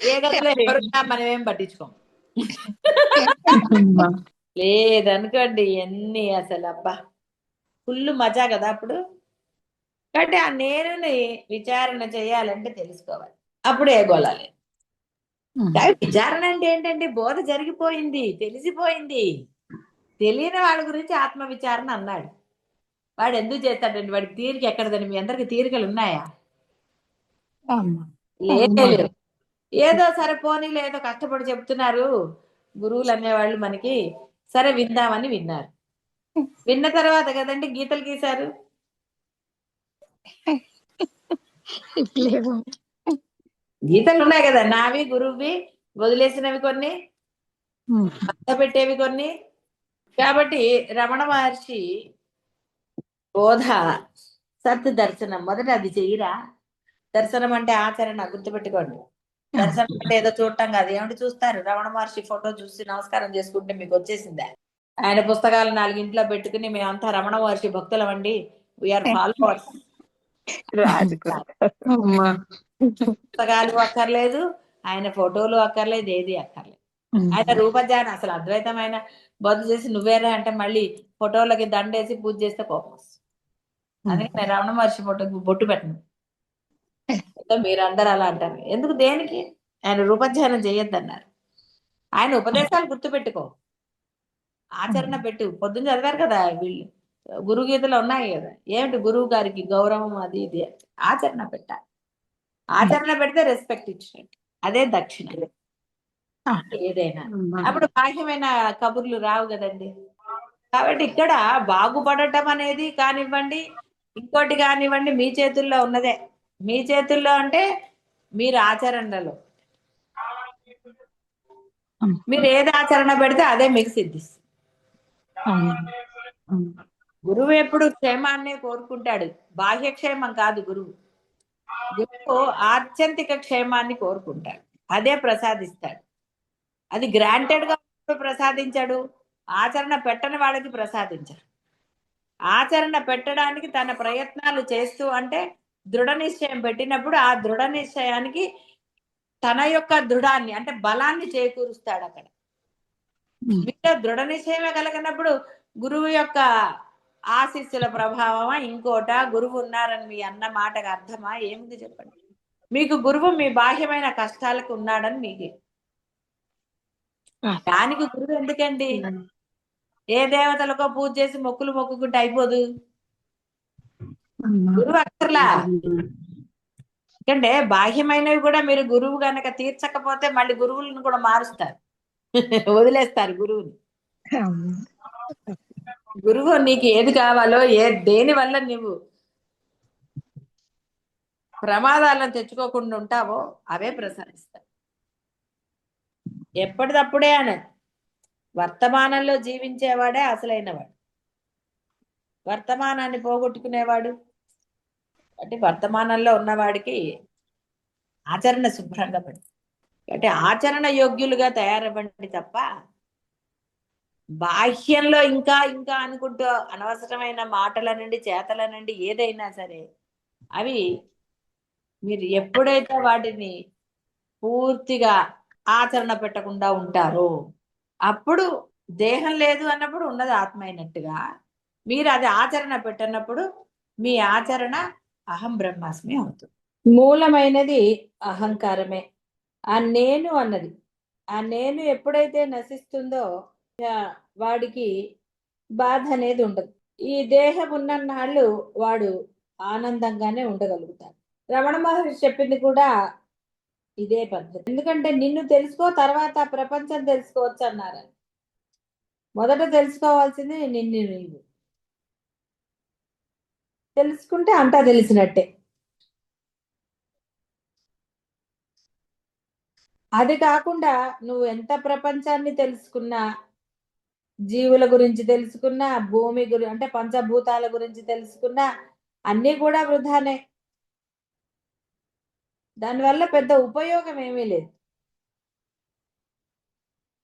ఏ గదిలో ఎవరున్నా మనం ఏం పట్టించుకోం. అమ్మా. లేదనుకోండి ఎన్ని అసలు అబ్బా ఫుల్ మజా కదా అప్పుడు. కాబట్టి ఆ నేనుని విచారణ చేయాలంటే తెలుసుకోవాలి, అప్పుడు ఏ గోలాలి. విచారణ అంటే ఏంటంటే బోధ జరిగిపోయింది, తెలిసిపోయింది. తెలియని వాళ్ళ గురించి ఆత్మ విచారణ అన్నాడు. వాడు ఎందుకు చేస్తాడండి? వాడికి తీరిక ఎక్కడదని? మీ అందరికి తీరికలు ఉన్నాయా? అమ్మా. లేదు. ఏదో సరే పోనీ లేదో కష్టపడి చెప్తున్నారు గురువులు అనేవాళ్ళు మనకి, సరే విందామని విన్నారు. విన్న తర్వాత కదండి గీతలు గీశారు. లేవు. గీతలు ఉన్నాయి కదా, నావి గురువువి, వదిలేసినవి కొన్ని, పెట్టేవి కొన్ని. కాబట్టి రమణ మహర్షి బోధ సత్ దర్శనం, మొదట అది చెయ్యరా. దర్శనం అంటే ఆచరణ, గుర్తుపెట్టుకోండి. దర్శనం అంటే ఏదో చూడటం కాదు. ఏమిటి చూస్తారు? రమణ మహర్షి ఫోటో చూసి నమస్కారం చేసుకుంటే మీకు వచ్చేసిందా? ఆయన పుస్తకాలు 4 ఇంట్లో పెట్టుకుని మేమంతా రమణ మహర్షి భక్తులమండి, వీఆర్ ఫాలోవర్స్. అమ్మా. పుస్తకాలు అక్కర్లేదు, ఆయన ఫోటోలు అక్కర్లేదు, ఏది అక్కర్లేదు. ఆయన రూపజ్ఞానం అసలు అద్వైతమైన బోధ చేసి నువ్వేరా అంటే మళ్ళీ ఫోటోలకి దండేసి పూజ చేస్తే కోపం వస్తుంది. అందుకే నేను రమణ మహర్షి ఫోటోకి బొట్టు పెట్టను. మీరందరూ అలా అంటారు ఎందుకు? దేనికి? ఆయన రూపధ్యానం చేయొద్దన్నారు. ఆయన ఉపదేశాలు గుర్తుపెట్టుకో, ఆచరణ పెట్టు. పొద్దున్న చదివారు కదా వీళ్ళు, గురు గీతలు ఉన్నాయి కదా, ఏమిటి గురువు గారికి గౌరవం అది ఇది. ఆచరణ పెట్టాలి. ఆచరణ పెడితే రెస్పెక్ట్ ఇచ్చినట్టు, అదే దక్షిణ ఏదైనా. అప్పుడు బాహ్యమైన కబుర్లు రావు కదండి. కాబట్టి ఇక్కడ బాగుపడటం అనేది కానివ్వండి, ఇంకోటి కానివ్వండి, మీ చేతుల్లో ఉన్నదే. మీ చేతుల్లో అంటే మీరు ఆచరణలో, మీరు ఏది ఆచరణ పెడితే అదే మీకు సిద్ధిస్తుంది. గురువు ఎప్పుడు క్షేమాన్నే కోరుకుంటాడు, బాహ్య క్షేమం కాదు. గురువు ఆత్యంతిక క్షేమాన్ని కోరుకుంటాడు, అదే ప్రసాదిస్తాడు. అది గ్రాంటెడ్ గా ప్రసాదించాడు, ఆచరణ పెట్టని వాళ్ళకి ప్రసాదించాడు. ఆచరణ పెట్టడానికి తన ప్రయత్నాలు చేస్తూ అంటే దృఢ నిశ్చయం పెట్టినప్పుడు ఆ దృఢ నిశ్చయానికి తన యొక్క దృఢాన్ని అంటే బలాన్ని చేకూరుస్తాడు. అక్కడ మీలో దృఢ నిశ్చయమే కలిగినప్పుడు గురువు యొక్క ఆశీస్సుల ప్రభావమా, ఇంకోట, గురువు ఉన్నారని మీ అన్న మాటకు అర్థమా ఏమిటి చెప్పండి? మీకు గురువు మీ బాహ్యమైన కష్టాలకు ఉన్నాడని మీకు, దానికి గురువు ఎందుకండి? ఏ దేవతలకో పూజ చేసి మొక్కులు మొక్కుకుంటే అయిపోదు. గురువు అక్కర్లా. ఎందుకంటే బాహ్యమైనవి కూడా మీరు గురువు గనక తీర్చకపోతే మళ్ళీ గురువులను కూడా మారుస్తారు, వదిలేస్తారు గురువుని. గురువు నీకు ఏది కావాలో, దేని వల్ల నువ్వు ప్రమాదాలను తెచ్చుకోకుండా ఉంటావో అవే ప్రసాదిస్తారు. ఎప్పటిదప్పుడే అని వర్తమానంలో జీవించేవాడే అసలైనవాడు. వర్తమానాన్ని పోగొట్టుకునేవాడు అంటే వర్తమానంలో ఉన్నవాడికి ఆచరణ శుభ్రంగా పడుతుంది. అంటే ఆచరణ యోగ్యులుగా తయారవ్వండి తప్ప బాహ్యంలో ఇంకా ఇంకా అనుకుంటూ అనవసరమైన మాటల నుండి, చేతల నుండి ఏదైనా సరే అవి మీరు ఎప్పుడైతే వాటిని పూర్తిగా ఆచరణ పెట్టకుండా ఉంటారో అప్పుడు దేహం లేదు అన్నప్పుడు ఉన్నది ఆత్మ అయినట్టుగా, మీరు అది ఆచరణ పెట్టినప్పుడు మీ ఆచరణ అహం బ్రహ్మాస్మి అవుతుంది. మూలమైనది అహంకారమే. ఆ నేను అన్నది, ఆ నేను ఎప్పుడైతే నశిస్తుందో వాడికి బాధ అనేది ఉండదు. ఈ దేహం ఉన్నన్నాళ్ళు వాడు ఆనందంగానే ఉండగలుగుతాడు. రమణ మహర్షి చెప్పింది కూడా ఇదే పద్ధతి. ఎందుకంటే నిన్ను తెలుసుకో, తర్వాత ప్రపంచం తెలుసుకోవచ్చు అన్నారు. మొదట తెలుసుకోవాల్సింది నిన్ను నీవు తెలుసుకుంటే అంతా తెలిసినట్టే. అది కాకుండా నువ్వు ఎంత ప్రపంచాన్ని తెలుసుకున్నా, జీవుల గురించి తెలుసుకున్నా, భూమి గురించి అంటే పంచభూతాల గురించి తెలుసుకున్నా, అన్నీ కూడా వృధానే. దానివల్ల పెద్ద ఉపయోగం ఏమీ లేదు.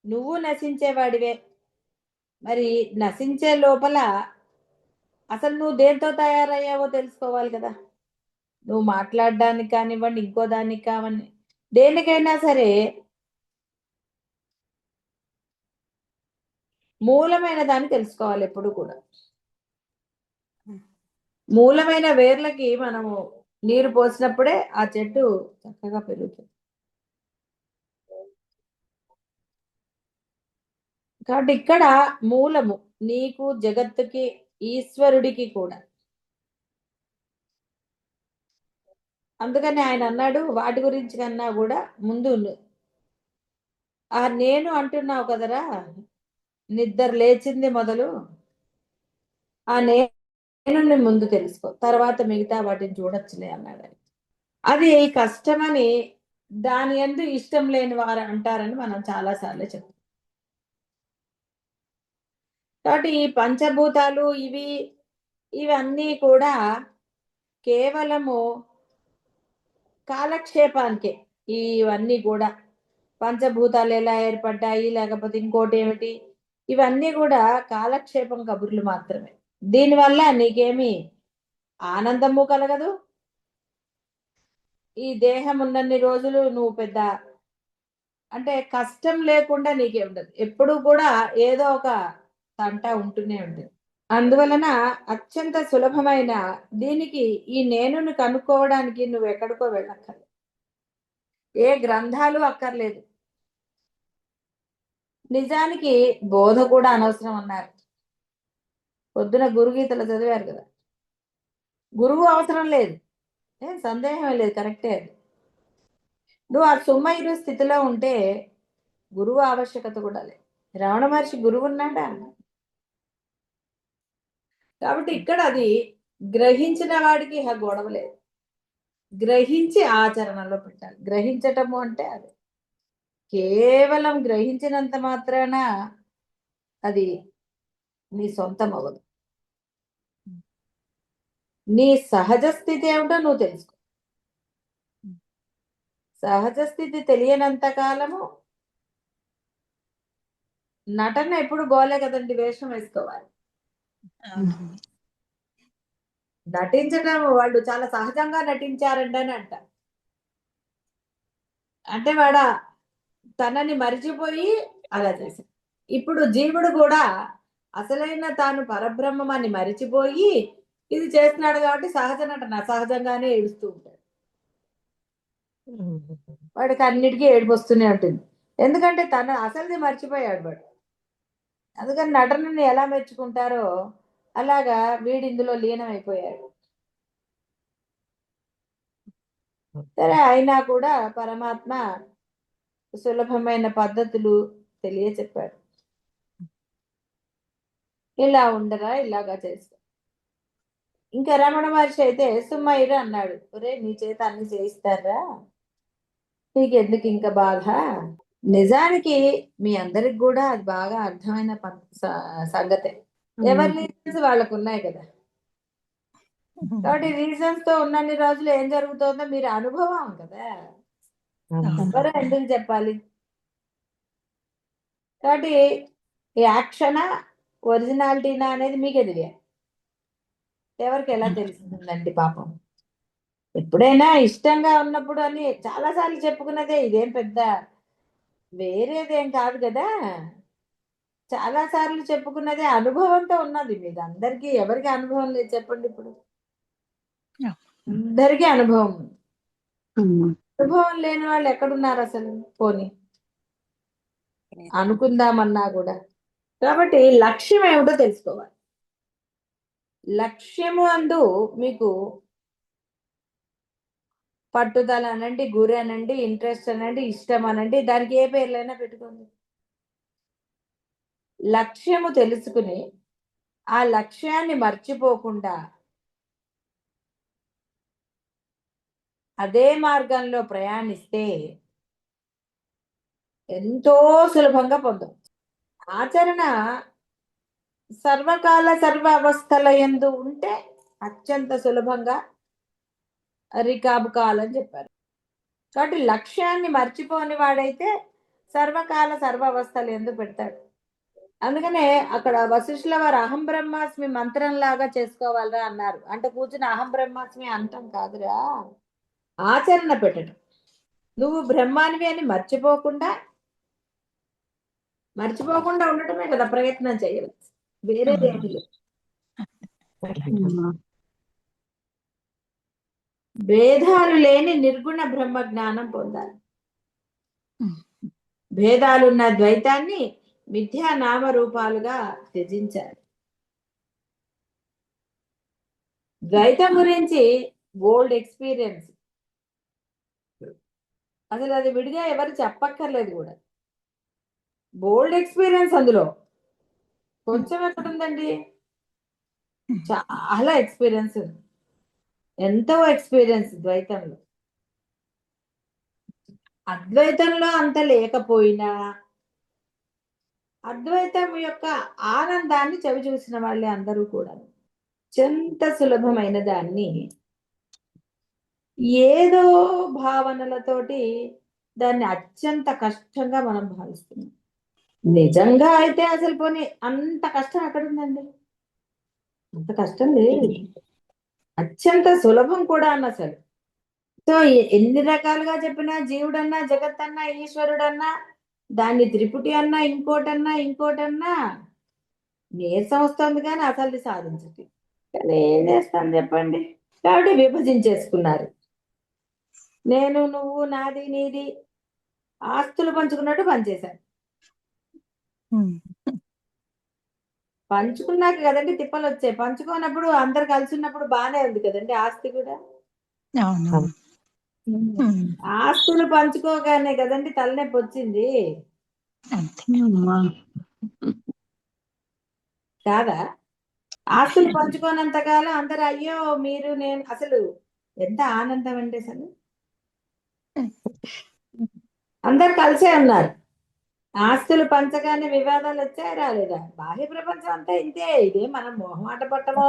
నువ్వు నశించేవాడివే. మరి నశించే లోపల అసలు నువ్వు దేంతో తయారయ్యావో తెలుసుకోవాలి కదా. నువ్వు మాట్లాడడానికి కానివ్వండి, ఇంకో దానికి కావండి, దేనికైనా సరే మూలమైన దాన్ని తెలుసుకోవాలి ఎప్పుడు కూడా. మూలమైన వేర్లకి మనము నీరు పోసినప్పుడే ఆ చెట్టు చక్కగా పెరుగుతుంది. కాబట్టి ఇక్కడ మూలము నీకు, జగత్తుకి, ఈశ్వరుడికి కూడా. అందుకని ఆయన అన్నాడు, వాటి గురించి కన్నా కూడా ముందు ఆ నేను అంటున్నావు కదరా, నిద్ర లేచింది మొదలు ఆ నేను ముందు తెలుసుకో, తర్వాత మిగతా వాటిని చూడొచ్చులే అన్నాడు ఆయన. అది కష్టమని దాని యందు ఇష్టం లేని వారు అంటారని మనం చాలా సార్లు చెప్తాం. కాబట్టి ఈ పంచభూతాలు ఇవన్నీ కూడా కేవలము కాలక్షేపానికే. ఇవన్నీ కూడా పంచభూతాలు ఎలా ఏర్పడ్డాయి, లేకపోతే ఇంకోటి ఏమిటి, ఇవన్నీ కూడా కాలక్షేపం కబుర్లు మాత్రమే. దీనివల్ల నీకేమి ఆనందము కలగదు. ఈ దేహం ఉన్నన్ని రోజులు నువ్వు పెద్ద అంటే కష్టం లేకుండా నీకే ఉండదు. ఎప్పుడు కూడా ఏదో ఒక తంట ఉంటూనే ఉంటుంది. అందువలన అత్యంత సులభమైన దీనికి ఈ నేనుని కనుక్కోవడానికి నువ్వు ఎక్కడికో వెళ్ళక్కర్లేదు, ఏ గ్రంథాలు అక్కర్లేదు. నిజానికి బోధ కూడా అనవసరం అన్నారు. పొద్దున గురుగీతలు చదివారు కదా, గురువు అవసరం లేదు, ఏం సందేహం లేదు, కరెక్టే అది. నువ్వు ఆ సుమ్మయిరు స్థితిలో ఉంటే గురువు ఆవశ్యకత కూడా లేదు. రమణ మహర్షి గురువు ఉన్నాడా? కాబట్టి ఇక్కడ అది గ్రహించిన వాడికి గొడవ లేదు. గ్రహించి ఆచరణలో పెట్టాలి. గ్రహించటము అంటే అది కేవలం గ్రహించినంత మాత్రాన అది నీ సొంతం అవ్వదు. నీ సహజ స్థితి ఏమిటో నువ్వు తెలుసుకో. సహజ స్థితి తెలియనంత కాలము నటన ఎప్పుడు గోలే కదండి, వేషం వేసుకోవాలి. నటించడం వాళ్ళు చాలా సహజంగా నటించారండి అని అంట. అంటే వాడ తనని మరిచిపోయి అలా చేశాడు. ఇప్పుడు జీవుడు కూడా అసలైన తాను పరబ్రహ్మని మరిచిపోయి ఇది చేస్తున్నాడు కాబట్టి సహజ నటన సహజంగానే ఏడుస్తూ ఉంటాడు. వాడికి అన్నిటికీ ఏడుపు వస్తూనే ఉంటుంది. ఎందుకంటే తన అసలుది మర్చిపోయాడు వాడు. అందుకని నటనని ఎలా మెచ్చుకుంటారో అలాగా వీడి ఇందులో లీనమైపోయాడు. సరే, అయినా కూడా పరమాత్మ సులభమైన పద్ధతులు తెలియచెప్పాడు. ఇలా ఉండరా, ఇలాగా చేస్తా. ఇంకా రమణ మహర్షి అయితే సుమ్మయ్యరు అన్నాడు, ఒరే నీ చేత అన్ని చేయిస్తారా, నీకెందుకు ఇంకా బాధ. నిజానికి మీ అందరికి కూడా అది బాగా అర్థమైన సంగతే. ఎవరి రీజన్స్ వాళ్ళకు ఉన్నాయి కదా. కాబట్టి రీజన్స్ తో ఉన్నన్ని రోజులు ఏం జరుగుతుందో మీరు అనుభవం కదా, ఎవరు ఎందుకు చెప్పాలి. కాబట్టి యాక్షనా ఒరిజినాలిటీనా అనేది మీకే తెలియాలి. ఎవరికి ఎలా తెలుస్తుందండి పాపం. ఎప్పుడైనా ఇష్టంగా ఉన్నప్పుడు అని చాలా సార్లు చెప్పుకున్నదే, ఇదేం పెద్ద వేరేదేం కాదు కదా. చాలా సార్లు చెప్పుకున్నదే, అనుభవంతో ఉన్నది. మీద అందరికీ ఎవరికి అనుభవం లేదు చెప్పండి ఇప్పుడు. అందరికీ అనుభవం ఉంది. అమ్మా అనుభవం లేని వాళ్ళు ఎక్కడున్నారు అసలు? పోనీ అనుకుందామన్నా కూడా. కాబట్టి లక్ష్యం ఏమిటో తెలుసుకోవాలి. లక్ష్యము అందు మీకు పట్టుదల అనండి, గురి అనండి, ఇంట్రెస్ట్ అనండి, ఇష్టం అనండి, దానికి ఏ పేర్లైనా పెట్టుకోండి. లక్ష్యము తెలుసుకుని ఆ లక్ష్యాన్ని మర్చిపోకుండా అదే మార్గంలో ప్రయాణిస్తే ఎంతో సులభంగా పొందవచ్చు. ఆచరణ సర్వకాల సర్వ అవస్థల యందు ఉంటే అత్యంత సులభంగా రికాబు కావాలని చెప్పారు. కాబట్టి లక్ష్యాన్ని మర్చిపోని వాడైతే సర్వకాల సర్వ అవస్థలు ఎందు పెడతాడు. అందుకనే అక్కడ వశిష్ఠుల వారు అహం బ్రహ్మాస్మి మంత్రం లాగా చేసుకోవాలరా అన్నారు. అంటే కూర్చుని అహం బ్రహ్మాస్మి అంటాం కాదురా, ఆచరణ పెట్టడం. నువ్వు బ్రహ్మానివి అని మర్చిపోకుండా ఉండటమే కదా ప్రయత్నం చేయాలి, వేరేది ఏమీ లేదు. అమ్మా భేదాలు లేని నిర్గుణ బ్రహ్మ జ్ఞానం పొందాలి. భేదాలున్న ద్వైతాన్ని మిథ్యా నామరూపాలుగా త్యజించాలి. ద్వైతం గురించి గోల్డ్ ఎక్స్పీరియన్స్, అసలు అది విడిగా ఎవరు చెప్పక్కర్లేదు కూడా. బోల్డ్ ఎక్స్పీరియన్స్ అందులో కొంచెం ఎక్కడుందండి, చాలా ఎక్స్పీరియన్స్ ఉంది. ఎంతో ఎక్స్పీరియన్స్ ద్వైతంలో. అద్వైతంలో అంత లేకపోయినా అద్వైతం యొక్క ఆనందాన్ని చవి చూసిన వాళ్ళే అందరూ కూడా. అత్యంత సులభమైన దాన్ని ఏదో భావనలతోటి దాన్ని అత్యంత కష్టంగా మనం భావిస్తున్నాం. నిజంగా అయితే అసలు పోనీ అంత కష్టం ఎక్కడుందండి? అంత కష్టం లేదు, అత్యంత సులభం కూడా అన్న అసలు. సో ఎన్ని రకాలుగా చెప్పినా జీవుడన్నా, జగత్తన్నా, ఈశ్వరుడన్నా, దాన్ని త్రిపుటి అన్నా, ఇంకోటన్నా నీరసం వస్తుంది కానీ అసలు సాధించటి. కానీ ఏం చేస్తాను చెప్పండి? కాబట్టి విభజించేసుకున్నారు. నేను, నువ్వు, నాది, నీది, ఆస్తులు పంచుకున్నట్టు పనిచేశాను. పంచుకున్నాక కదండి తిప్పలు వచ్చాయి. పంచుకోనప్పుడు అందరు కలిసి ఉన్నప్పుడు బాగానే ఉంది కదండి ఆస్తి కూడా. అవును. ఆస్తులు పంచుకోగానే కదండి తలనొప్పి వచ్చింది, అమ్మా కాదా? ఆస్తులు పంచుకోనంత కాలం అందరు అయ్యో మీరు నేను, అసలు ఎంత ఆనందం అండి అసలు. అందరు కలిసే ఉన్నారు. ఆస్తులు పంచగానే వివాదాలు వచ్చాయి రాలేదా? బాహ్య ప్రపంచం అంతా ఇంతే. ఇదే మనం మొహమాట పట్టమో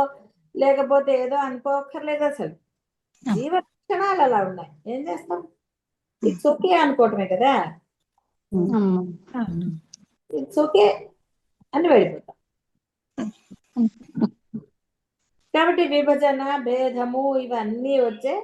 లేకపోతే ఏదో అనుకోక్కర్లేదు. అసలు జీవ లక్షణాలు అలా ఉన్నాయి. ఏం చేస్తాం? ఇట్స్ ఓకే అనుకోవటమే కదా. అమ్మా ఇట్స్ ఓకే అని వెళ్ళిపోతాం. కాబట్టి విభజన, భేదము ఇవన్నీ వచ్చే.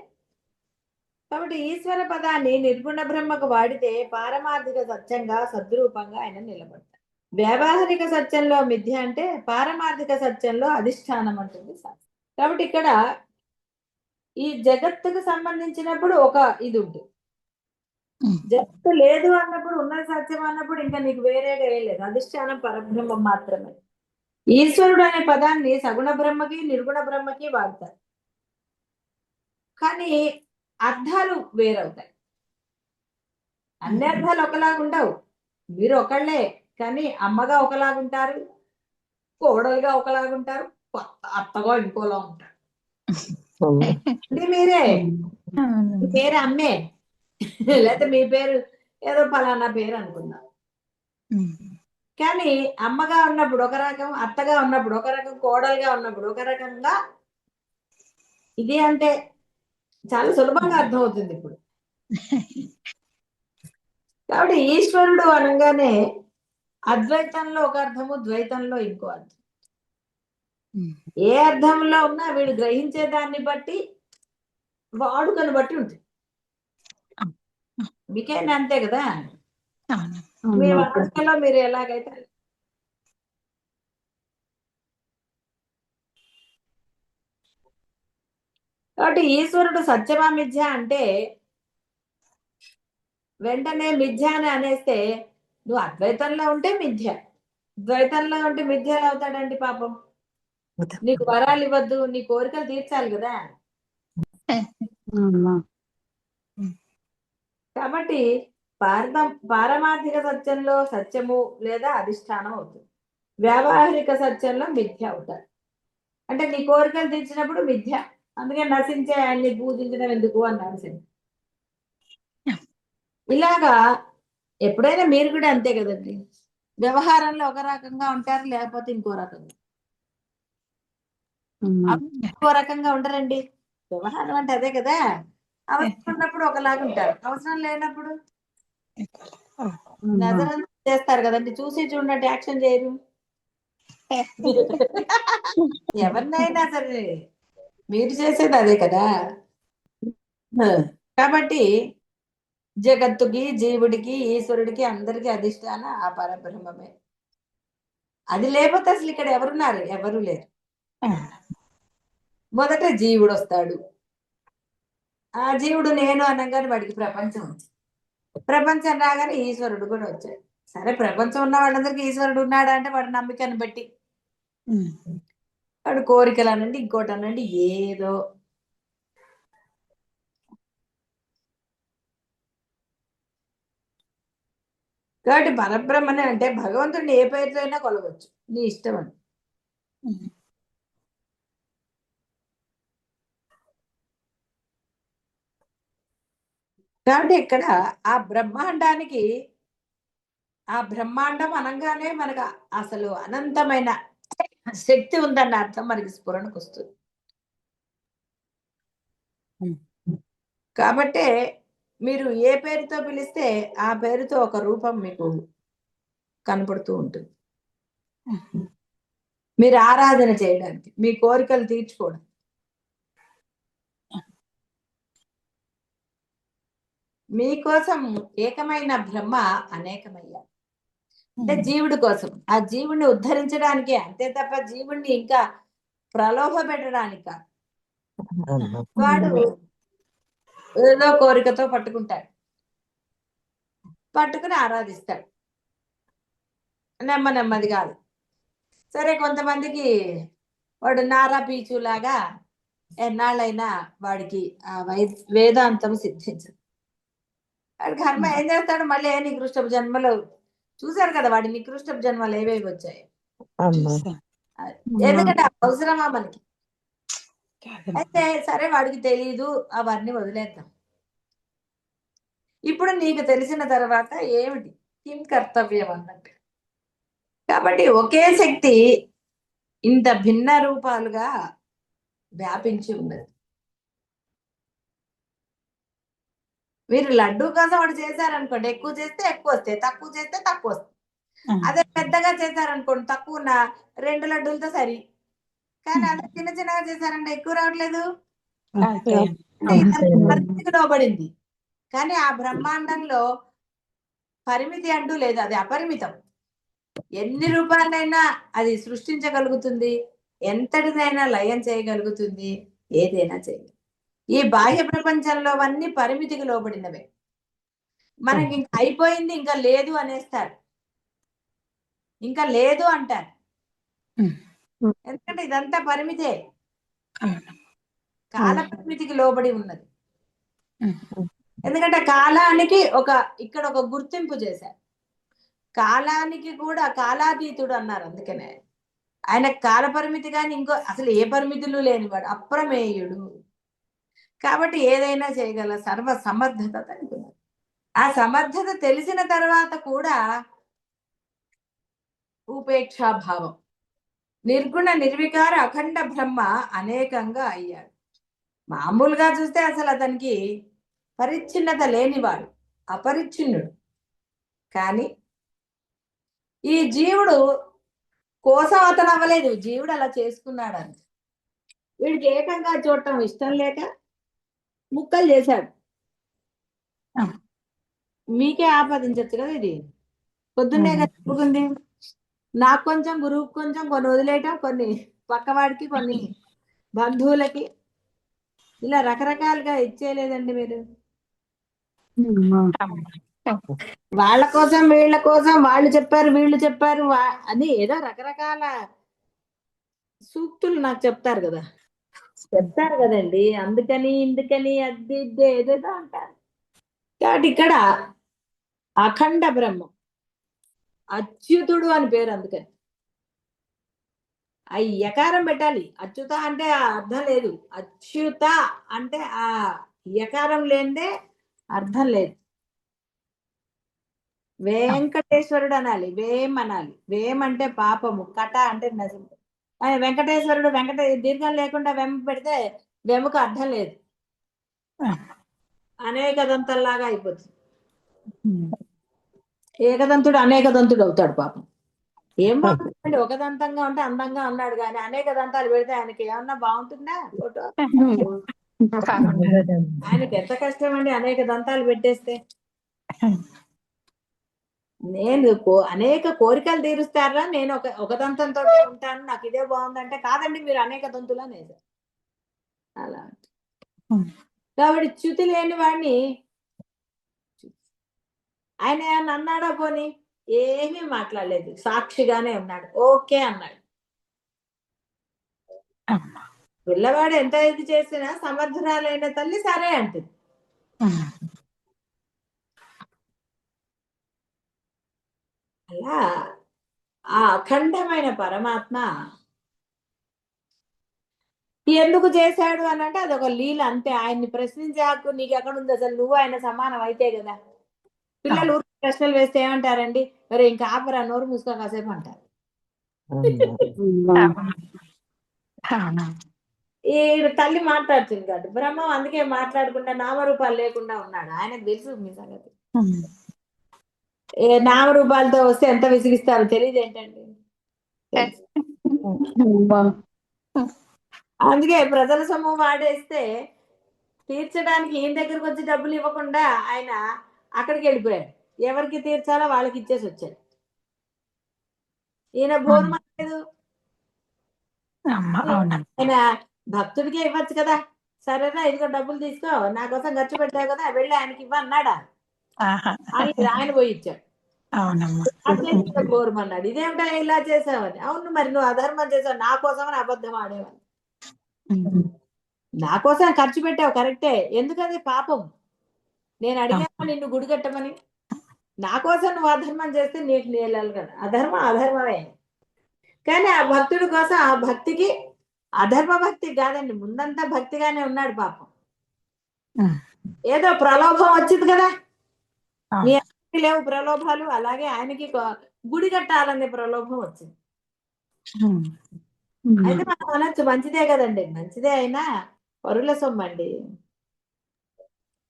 కాబట్టి ఈశ్వర పదాన్ని నిర్గుణ బ్రహ్మకు వాడితే పారమార్థిక సత్యంగా సద్రూపంగా ఆయన నిలబడతారు. వ్యావహారిక సత్యంలో మిథ్య అంటే పారమార్థిక సత్యంలో అధిష్టానం అంటుంది శాస్త్రం. కాబట్టి ఇక్కడ ఈ జగత్తుకు సంబంధించినప్పుడు ఒక ఇది ఉంటుంది, జగత్తు లేదు అన్నప్పుడు, ఉన్న సత్యం అన్నప్పుడు ఇంకా నీకు వేరేగా ఏం లేదు, అధిష్టానం పరబ్రహ్మం మాత్రమే. ఈశ్వరుడు అనే పదాన్ని సగుణ బ్రహ్మకి, నిర్గుణ బ్రహ్మకి వాడతారు, కానీ అర్థాలు వేరవుతాయి. అన్ని అర్థాలు ఒకలాగా ఉండవు. మీరు ఒకళ్ళే, కానీ అమ్మగా ఒకలాగుంటారు, కోడలుగా ఒకలాగుంటారు, అత్తగా ఇంకోలా ఉంటారు. మీరే మీ పేరు అమ్మే, లేకపోతే మీ పేరు ఏదో ఫలానా పేరు అనుకుందాం. కానీ అమ్మగా ఉన్నప్పుడు ఒక రకం, అత్తగా ఉన్నప్పుడు ఒక రకం, కోడలుగా ఉన్నప్పుడు ఒక రకంగా. ఇది అంటే చాలా సులభంగా అర్థమవుతుంది ఇప్పుడు. కాబట్టి ఈశ్వరుడు అనగానే అద్వైతంలో ఒక అర్థము, ద్వైతంలో ఇంకో అర్థం. ఏ అర్థంలో ఉన్నా వీడు గ్రహించే దాన్ని బట్టి, వాడుకను బట్టి ఉంటుంది. మీకైనా అంతే కదా. మీ వాడుకలో మీరు ఎలాగైతే కాబట్టి ఈశ్వరుడు సత్యమా మిథ్య అంటే వెంటనే మిథ్య అని అనేస్తే నువ్వు అద్వైతంలో ఉంటే మిథ్య, ద్వైతంలో ఉంటే మిథ్య ఎలా అవుతాడండి పాపం. నీకు వరాలు ఇవ్వద్దు, నీ కోరికలు తీర్చాలి కదా. అమ్మా కాబట్టి పారమార్థిక సత్యంలో సత్యము లేదా అధిష్టానం అవుతుంది, వ్యావహారిక సత్యంలో మిథ్య అవుతాడు. అంటే నీ కోరికలు తీర్చినప్పుడు మిథ్య, అందుకే నశించే ఆయన్ని పూజించడం ఎందుకు అన్నాడు శని. ఇలాగా ఎప్పుడైనా మీరు కూడా అంతే కదండి, వ్యవహారంలో ఒక రకంగా ఉంటారు, లేకపోతే ఇంకో రకంగా. అమ్మా ఇంకో రకంగా ఉండరండి. వ్యవహారం అంటే అదే కదా, అవసరం ఉన్నప్పుడు ఒకలాగా ఉంటారు, అవసరం లేనప్పుడు అమ్మా నజర చేస్తారు కదండి, చూసి చూడనట్టు యాక్షన్ చేయరు. ఎవరినైనా సరే మీరు చేసేది అదే కదా. కాబట్టి జగత్తుకి, జీవుడికి, ఈశ్వరుడికి అందరికీ అధిష్టాన ఆ పరబ్రహ్మమే. అది లేకపోతే అసలు ఇక్కడ ఎవరున్నారు? ఎవరు లేరు. మొదట జీవుడు వస్తాడు, ఆ జీవుడు నేను అనగానే వాడికి ప్రపంచం ఉంది, ప్రపంచం రాగానే ఈశ్వరుడు కూడా వచ్చాడు. సరే, ప్రపంచం ఉన్న వాళ్ళందరికీ ఈశ్వరుడు ఉన్నాడా అంటే వాడి నమ్మికను బట్టి, వాడు కోరికలు అనండి, ఇంకోటి అనండి, ఏదో. కాబట్టి పరబ్రహ్మనే అంటే భగవంతుడిని ఏ పేరుతో అయినా కొలవచ్చు, నీ ఇష్టం అని. కాబట్టి ఇక్కడ ఆ బ్రహ్మాండానికి, ఆ బ్రహ్మాండం అనగానే మనకు అసలు అనంతమైన శక్తి ఉందన్న అర్థం మనకి స్ఫురణకు వస్తుంది. కాబట్టే మీరు ఏ పేరుతో పిలిస్తే ఆ పేరుతో ఒక రూపం మీకు కనపడుతూ ఉంటుంది. మీరు ఆరాధన చేయడానికి, మీ కోరికలు తీర్చుకోవడం. మీకోసం ఏకమైన బ్రహ్మ అనేకమయ్యారు. అంటే జీవుడి కోసం, ఆ జీవుడిని ఉద్ధరించడానికే, అంతే తప్ప జీవుడిని ఇంకా ప్రలోభ పెట్టడానిక. వాడు ఏదో కోరికతో పట్టుకుంటాడు, పట్టుకుని ఆరాధిస్తాడు, నెమ్మది కాదు. సరే, కొంతమందికి వాడు నారా పీచులాగా ఎన్నాళ్ళైనా వాడికి ఆ వేదాంతం సిద్ధించదు. వాడి కర్మ ఏం చేస్తాడు, మళ్ళీ నికృష్టపు జన్మలు చూశారు కదా, వాడి నికృష్టపు జన్మలు ఏవేవి వచ్చాయి. ఎందుకంటే అవసరమా మనకి? అయితే సరే, వాడికి తెలీదు, అవన్నీ వదిలేద్దాం. ఇప్పుడు నీకు తెలిసిన తర్వాత ఏమిటి కిం కర్తవ్యం అన్నట్టు. కాబట్టి ఒకే శక్తి ఇంత భిన్న రూపాలుగా వ్యాపించి ఉన్నది. మీరు లడ్డూ కోసం ఒకటి చేశారనుకోండి, ఎక్కువ చేస్తే ఎక్కువ వస్తాయి, తక్కువ చేస్తే తక్కువ వస్తాయి. అదే పెద్దగా చేశారనుకోండి, తక్కువ ఉన్న 2 లడ్డూలతో సరి. కానీ అదే చిన్నగా చేశారంటే ఎక్కువ రావట్లేదు. అంటే పరిమితికి లోబడింది. కానీ ఆ బ్రహ్మాండంలో పరిమితి అంటూ లేదు, అది అపరిమితం. ఎన్ని రూపాయలైనా అది సృష్టించగలుగుతుంది, ఎంతటిదైనా లయం చేయగలుగుతుంది, ఏదైనా చేయగలుగుతుంది. ఈ బాహ్య ప్రపంచంలో అన్ని పరిమితికి లోబడినవే. మనకి ఇంకా అయిపోయింది, ఇంకా లేదు అనేస్తారు, ఇంకా లేదు అంటారు. ఎందుకంటే ఇదంతా పరిమితే, కాల పరిమితికి లోబడి ఉన్నది. ఎందుకంటే కాలానికి ఇక్కడ ఒక గుర్తింపు చేశారు. కాలానికి కూడా కాలాతీతుడు అన్నారు. అందుకనే ఆయన కాల పరిమితి కానీ ఇంకో అసలు ఏ పరిమితులు లేనివాడు, అప్రమేయుడు. కాబట్టి ఏదైనా చేయగల సర్వ సమర్థత అనుకున్నారు. ఆ సమర్థత తెలిసిన తర్వాత కూడా ఉపేక్షాభావం, నిర్గుణ నిర్వికార అఖండ బ్రహ్మ అనేకంగా అయ్యాడు. మామూలుగా చూస్తే అసలు అతనికి పరిచ్ఛిన్నత లేనివాడు, అపరిచ్ఛిన్నుడు. కానీ ఈ జీవుడు కోసం అతను అవ్వలేదు, జీవుడు అలా చేసుకున్నాడు. అని వీడికి ఏకంగా చూడటం ఇష్టం లేక ముక్కలు చేశాడు. మీకే ఆపాదించచ్చు కదా, ఇది పొద్దున్నే చెప్పుకుంది. నాకు కొంచెం, గురువుకి కొంచెం, కొన్ని వదిలేయటం, కొన్ని పక్కవాడికి, కొన్ని బంధువులకి. ఇలా రకరకాలుగా ఇచ్చేయలేదండి మీరు. అమ్మా. వాళ్ళ కోసం వీళ్ళ కోసం వాళ్ళు చెప్పారు వీళ్ళు చెప్పారు అని ఏదో రకరకాల సూక్తులు నాకు చెప్తారు కదండి. అందుకని ఇందుకని అది ఇది ఏదేదో అంటారు. కాబట్టి ఇక్కడ అఖండ బ్రహ్మం, అచ్యుతుడు అని పేరు. అందుకని ఆ యకారం పెట్టాలి. అచ్యుత అంటే ఆ అర్థం లేదు. అచ్యుత అంటే ఆ యకారం లేనిదే అర్థం లేదు. వెంకటేశ్వరుడు అనాలి, వేం అనాలి. వేం అంటే పాపము, కట అంటే నశింపు. వెంకటేశ్వరుడు దీర్ఘం లేకుండా వెంప పెడితే వెముకు అర్థం లేదు, అనేక దంతల్లాగా అయిపోతుంది. ఏకదంతుడు అనేక దంతుడు అవుతాడు పాపం. ఏం బాగుంటుందండి, ఒక దంతంగా ఉంటే అందంగా ఉన్నాడు, కానీ అనేక దంతాలు పెడితే ఆయనకి ఏమన్నా బాగుంటుందా ఫోటో? ఆయనకి ఎంత కష్టం అండి అనేక దంతాలు పెట్టేస్తే. నేను అనేక కోరికలు తీరుస్తారా, నేను ఒక దంతంతో ఉంటాను, నాకు ఇదే బాగుందంటే కాదండి, మీరు అనేక దంతులు అనేది అలా. కాబట్టి చ్యుతి లేని వాడిని ఆయన ఏమన్నా అన్నాడా? పోనీ ఏమీ మాట్లాడలేదు, సాక్షిగానే ఉన్నాడు, ఓకే అన్నాడు. పిల్లవాడు ఎంత ఇది చేసినా సమర్థురాలైన తల్లి సరే అంటుంది. అలా ఆ అఖండమైన పరమాత్మ ఎందుకు చేశాడు అని అంటే అదొక లీల అంతే. ఆయన్ని ప్రశ్నించే హక్కు నీకు ఎక్కడుంది? అసలు నువ్వు ఆయన సమానం అయితే కదా. పిల్లలు ఊరికి ప్రశ్నలు వేస్తే ఏమంటారండి? మరి ఇంకా ఆపరా, నోరు మూసుకో కాసేపు అంటారు. ఈ తల్లి మాట్లాడుతుంది కాదు, బ్రహ్మం అందుకే మాట్లాడకుండా నామరూపాలు లేకుండా ఉన్నాడు. ఆయనకు తెలుసు మీ సంగతి. నామరూపాలతో వస్తే ఎంత విసిగిస్తారో తెలియదు ఏంటండి. అందుకే ప్రజల సొమ్ము వాడేస్తే తీర్చడానికి ఈయన దగ్గరకు వచ్చి డబ్బులు ఇవ్వకుండా ఆయన అక్కడికి వెళ్ళిపోయాడు. ఎవరికి తీర్చాలో వాళ్ళకి ఇచ్చేసి వచ్చాడు. ఈయన బోరుమలేదు. ఆయన భక్తుడికే ఇవ్వచ్చు కదా. సరేనా, ఇదిగో డబ్బులు తీసుకో, నా కోసం ఖర్చు పెట్టావు కదా, వెళ్ళి ఆయనకి ఇవ్వన్నాడా? ఆయన పోయి ఇచ్చాడు. బోరుమన్నాడు. ఇదేమిటా ఇలా చేసావని. అవును, మరి నువ్వు అధర్మం చేసావు, నా కోసమని అబద్ధం ఆడేవాడు. నా కోసం ఖర్చు పెట్టావు కరెక్టే, ఎందుకది పాపం. నేను అడిగాను నిన్ను గుడి కట్టమని, నా కోసం నువ్వు అధర్మం చేస్తే నీకు నీళ్ళు కదా. అధర్మమే. కానీ ఆ భక్తుడి కోసం, ఆ భక్తికి అధర్మ భక్తి కాదండి, ముందంతా భక్తిగానే ఉన్నాడు పాపం. ఏదో ప్రలోభం వచ్చింది కదా, మీ లేవు ప్రలోభాలు, అలాగే ఆయనకి గుడి కట్టాలనే ప్రలోభం వచ్చింది. అయితే మనం అనొచ్చు మంచిదే కదండి, మంచిదే అయినా పరుల సొమ్ము అండి,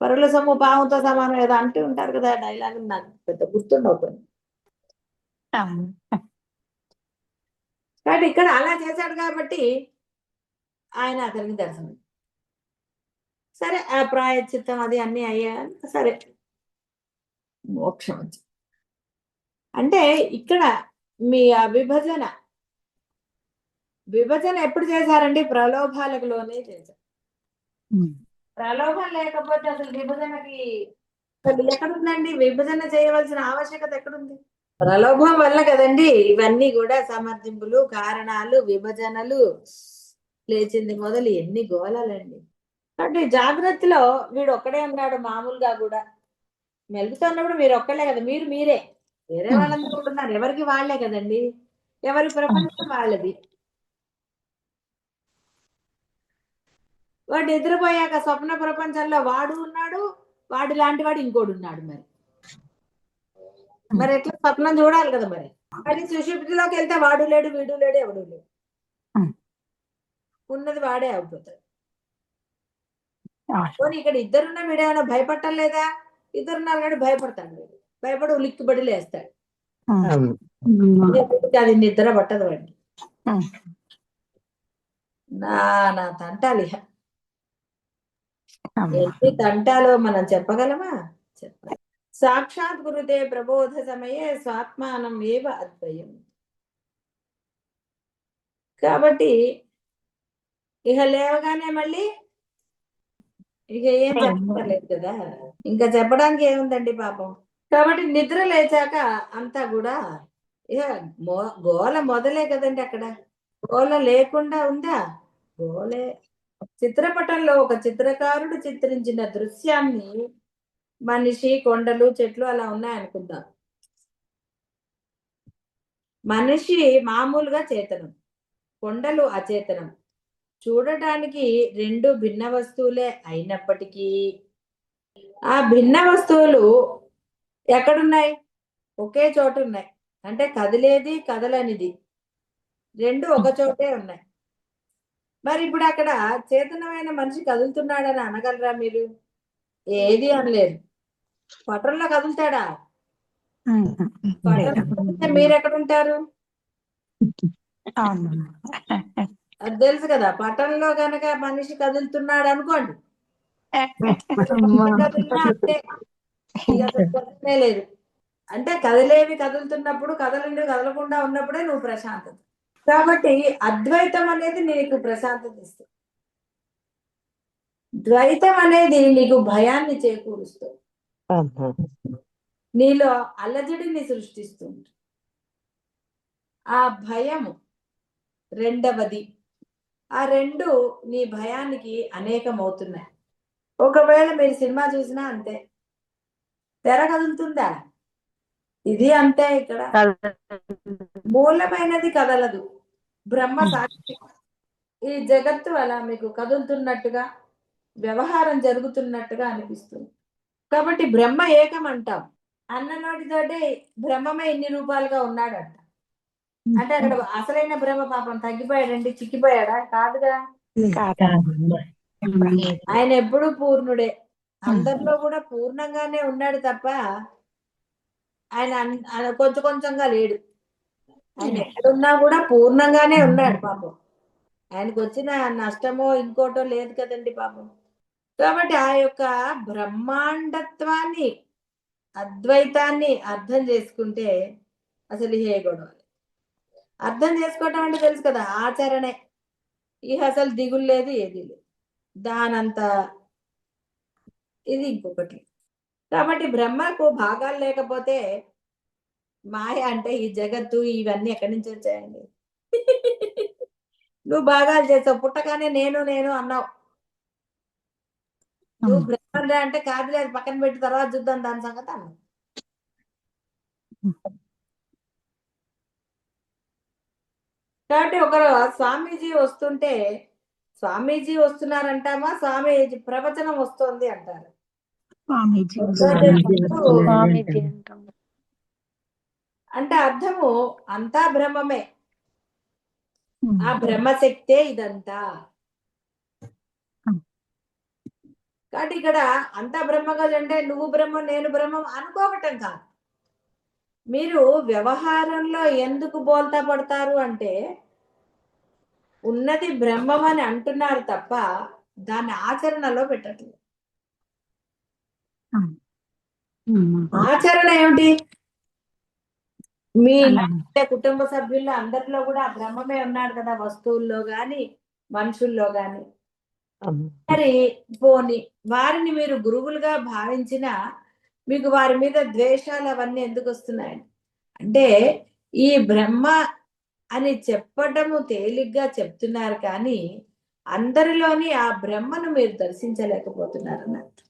పరుల సొమ్ము పాముతో సమానం ఏదో అంటూ ఉంటారు కదా డైలాగ్, నాకు పెద్ద గుర్తుండవు కొన్ని. కాబట్టి ఇక్కడ అలా చేశాడు కాబట్టి ఆయన అతనికి దర్శనం. సరే, ఆ ప్రాయశ్చిత్తం అది అన్ని అయ్యా, సరే మోక్షం వచ్చి. అంటే ఇక్కడ మీ ఆ విభజన ఎప్పుడు చేశారండి? ప్రలోభాలకు లోనే చేశారు. ప్రలోభం లేకపోతే అసలు విభజనకి ఎక్కడుందండి? విభజన చేయవలసిన ఆవశ్యకత ఎక్కడుంది? ప్రలోభం వల్ల కదండి ఇవన్నీ కూడా సమర్థింపులు, కారణాలు, విభజనలు లేచింది మొదలు ఎన్ని గోళాలండి. కాబట్టి జాగ్రత్తలో వీడు ఒక్కడే ఉన్నాడు. మామూలుగా కూడా మెలుగుతున్నప్పుడు మీరు ఒక్కలే కదా, మీరే, వేరే వాళ్ళందరూ కూడా ఉన్నారు, ఎవరికి వాళ్లే కదండి, ఎవరి ప్రపంచం వాళ్ళది. వాడు నిద్రపోయాక స్వప్న ప్రపంచంలో వాడు ఉన్నాడు, వాడు లాంటి వాడు ఇంకోడు ఉన్నాడు. మరి ఎట్లా స్వప్నం చూడాలి కదా. మరి అది సుషుప్తిలోకి వెళ్తే వాడు లేడు, వీడు లేడు, ఎవడు లేడు, ఉన్నది వాడే అయిపోతాడు. ఇక్కడ ఇద్దరున్న వీడేమైనా భయపడటం లేదా? ఇద్దరున్నారు కానీ భయపడతాడు. వీడు భయపడి ఉలిక్కిబడి లేస్తాడు. అది నిద్ర పట్టదు వాడికి. నా తంటాలి, ఎన్ని తంటాలో మనం చెప్పగలమా? చెప్పాలి. సాక్షాత్ గురుతే ప్రబోధ సమయే స్వాత్మానం ఏవ అద్వయం. కాబట్టి ఇక లేవగానే మళ్ళీ ఇక ఏం చెప్పలేదు కదా, ఇంకా చెప్పడానికి ఏముందండి పాపం. కాబట్టి నిద్ర లేచాక అంతా కూడా ఇక గోల మొదలే కదండి. అక్కడ గోల లేకుండా ఉందా? గోలే. చిత్రపటంలో ఒక చిత్రకారుడు చిత్రించిన దృశ్యాన్ని మనిషి, కొండలు, చెట్లు అలా ఉన్నాయనుకుందాం. మనిషి మామూలుగా చేతనం, కొండలు అచేతనం. చూడటానికి రెండు భిన్న వస్తువులే అయినప్పటికీ ఆ భిన్న వస్తువులు ఎక్కడున్నాయి? ఒకే చోట ఉన్నాయి. అంటే కదిలేది, కదలనిది రెండు ఒక చోటే ఉన్నాయి. మరి ఇప్పుడు అక్కడ చేతనమైన మనిషి కదులుతున్నాడని అనగలరా మీరు? ఏది అనలేరు. పటంలో కదులుతాడా? పటంలో కదిలితే మీరెక్కడుంటారు? అవును. అది తెలుసు కదా. పటంలో గనక మనిషి కదులుతున్నాడు అనుకోండి, అమ్మా. కదిలినా అంతే, ఇక అసలు ప్రశ్నే లేదు. అంటే కదిలేవి కదులుతున్నప్పుడు, కదలండి కదలకుండా ఉన్నప్పుడే నువ్వు ప్రశాంతత. కాబట్టి అద్వైతం అనేది నీకు ప్రశాంతత ఇస్తుంది. ద్వైతం అనేది నీకు భయాన్ని చేకూరుస్తుంది, నీలో అలజడిని సృష్టిస్తుంది. ఆ భయము రెండవది. ఆ రెండు నీ భయానికి అనేకమవుతున్నాయి. ఒకవేళ మీరు సినిమా చూసినా అంతే, తెర కదులుతుందా? ఇది అంతే. ఇక్కడ మూలమైనది కదలదు, బ్రహ్మ సాక్షి. ఈ జగత్తు అలా మీకు కదులుతున్నట్టుగా, వ్యవహారం జరుగుతున్నట్టుగా అనిపిస్తుంది. కాబట్టి బ్రహ్మ ఏకం అంటాం. అన్ననోటితోటి బ్రహ్మమే ఇన్ని రూపాలుగా ఉన్నాడంట. అంటే అక్కడ అసలైన బ్రహ్మ పాపం తగ్గిపోయాడండి, చిక్కిపోయాడా? కాదుగా. ఆయన ఎప్పుడూ పూర్ణుడే, అందరిలో కూడా పూర్ణంగానే ఉన్నాడు తప్ప ఆయన కొంచెం కొంచెంగా లేడు. ఆయన ఎక్కడున్నా కూడా పూర్ణంగానే ఉన్నాడు పాపం. ఆయనకు వచ్చిన నష్టమో ఇంకోటో లేదు కదండి పాపం. కాబట్టి ఆ యొక్క బ్రహ్మాండత్వాన్ని, అద్వైతాన్ని అర్థం చేసుకుంటే అసలు ఏ గొడవ. అర్థం చేసుకోవటం అంటే తెలుసు కదా, ఆచరణే. ఇక అసలు దిగులు లేదు, ఏది లేదు. దానంత ఇది ఇంకొకటి. కాబట్టి బ్రహ్మకు భాగాలు లేకపోతే మాయ అంటే ఈ జగత్తు ఇవన్నీ ఎక్కడి నుంచి వచ్చాయండి? నువ్వు భాగాలు చేసావు, పుట్టగానే నేను నేను అన్నావు. నువ్వు బ్రహ్మ అంటే కాదులే, అది పక్కన పెట్టి తర్వాత చూద్దాం దాని సంగతి అన్నావు. కాబట్టి ఒకరు స్వామీజీ వస్తుంటే, స్వామీజీ వస్తున్నారంటామా, స్వామీజీ ప్రవచనం వస్తుంది అంటారు. అంటే అర్థము అంతా బ్రహ్మమే, ఆ బ్రహ్మశక్తే ఇదంతా. కాబట్టి ఇక్కడ అంతా బ్రహ్మగా అంటే నువ్వు బ్రహ్మం నేను బ్రహ్మం అనుకోవటం కాదు. మీరు వ్యవహారంలో ఎందుకు బోల్తా పడతారు అంటే ఉన్నది బ్రహ్మం అని అంటున్నారు తప్ప దాన్ని ఆచరణలో పెట్టట్లేదు. ఆచరణ ఏమిటి? మీ కుటుంబ సభ్యుల్లో అందరిలో కూడా బ్రహ్మమే ఉన్నాడు కదా, వస్తువుల్లో గాని మనుషుల్లో గాని. మరి పోని వారిని మీరు గురువులుగా భావించిన మీకు వారి మీద ద్వేషాలు అవన్నీ ఎందుకు వస్తున్నాయి అంటే ఈ బ్రహ్మ అని చెప్పటము తేలిగ్గా చెప్తున్నారు, కానీ అందరిలోని ఆ బ్రహ్మను మీరు దర్శించలేకపోతున్నారు అన్నట్టు.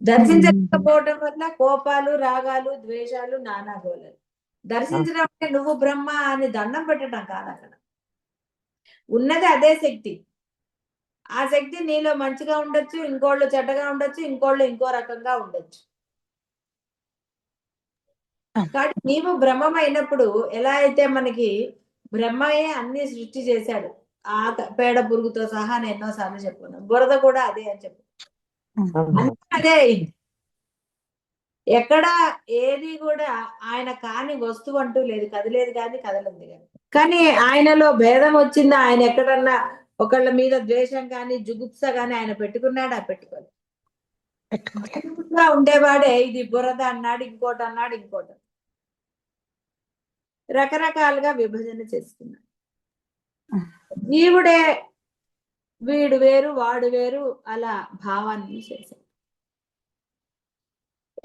దర్శించకపోవడం వల్ల కోపాలు, రాగాలు, ద్వేషాలు, నానాగోళలు. దర్శించడం అంటే నువ్వు బ్రహ్మ అని దండం పెట్టడం కాదు. అక్కడ ఉన్నది అదే శక్తి. ఆ శక్తి నీలో మంచిగా ఉండొచ్చు, ఇంకోళ్ళు చెడ్డగా ఉండొచ్చు, ఇంకోళ్ళు ఇంకో రకంగా ఉండొచ్చు. కాబట్టి నీవు బ్రహ్మమైనప్పుడు ఎలా అయితే మనకి బ్రహ్మయే అన్ని సృష్టి చేశాడు, ఆ పేడ పురుగుతో సహా నేను ఎన్నోసార్లు చెప్పుకున్నాను. బురద కూడా అదే అని చెప్పు, అదే అయింది. ఎక్కడ ఏది కూడా ఆయన కాని వస్తువు అంటూ లేదు, కదిలేదు కానీ కదలంది కానీ. కానీ ఆయనలో భేదం వచ్చింది. ఆయన ఎక్కడన్నా ఒకళ్ళ మీద ద్వేషం కానీ జుగుప్స కానీ ఆయన పెట్టుకున్నాడా? పెట్టుకోలేదు. ఉండేవాడే ఇది బురద అన్నాడు, ఇంకోటి అన్నాడు, ఇంకోటి రకరకాలుగా విభజన చేసుకున్నాడు. జీవుడే వీడు వేరు వాడు వేరు అలా భావాన్ని చేశాడు.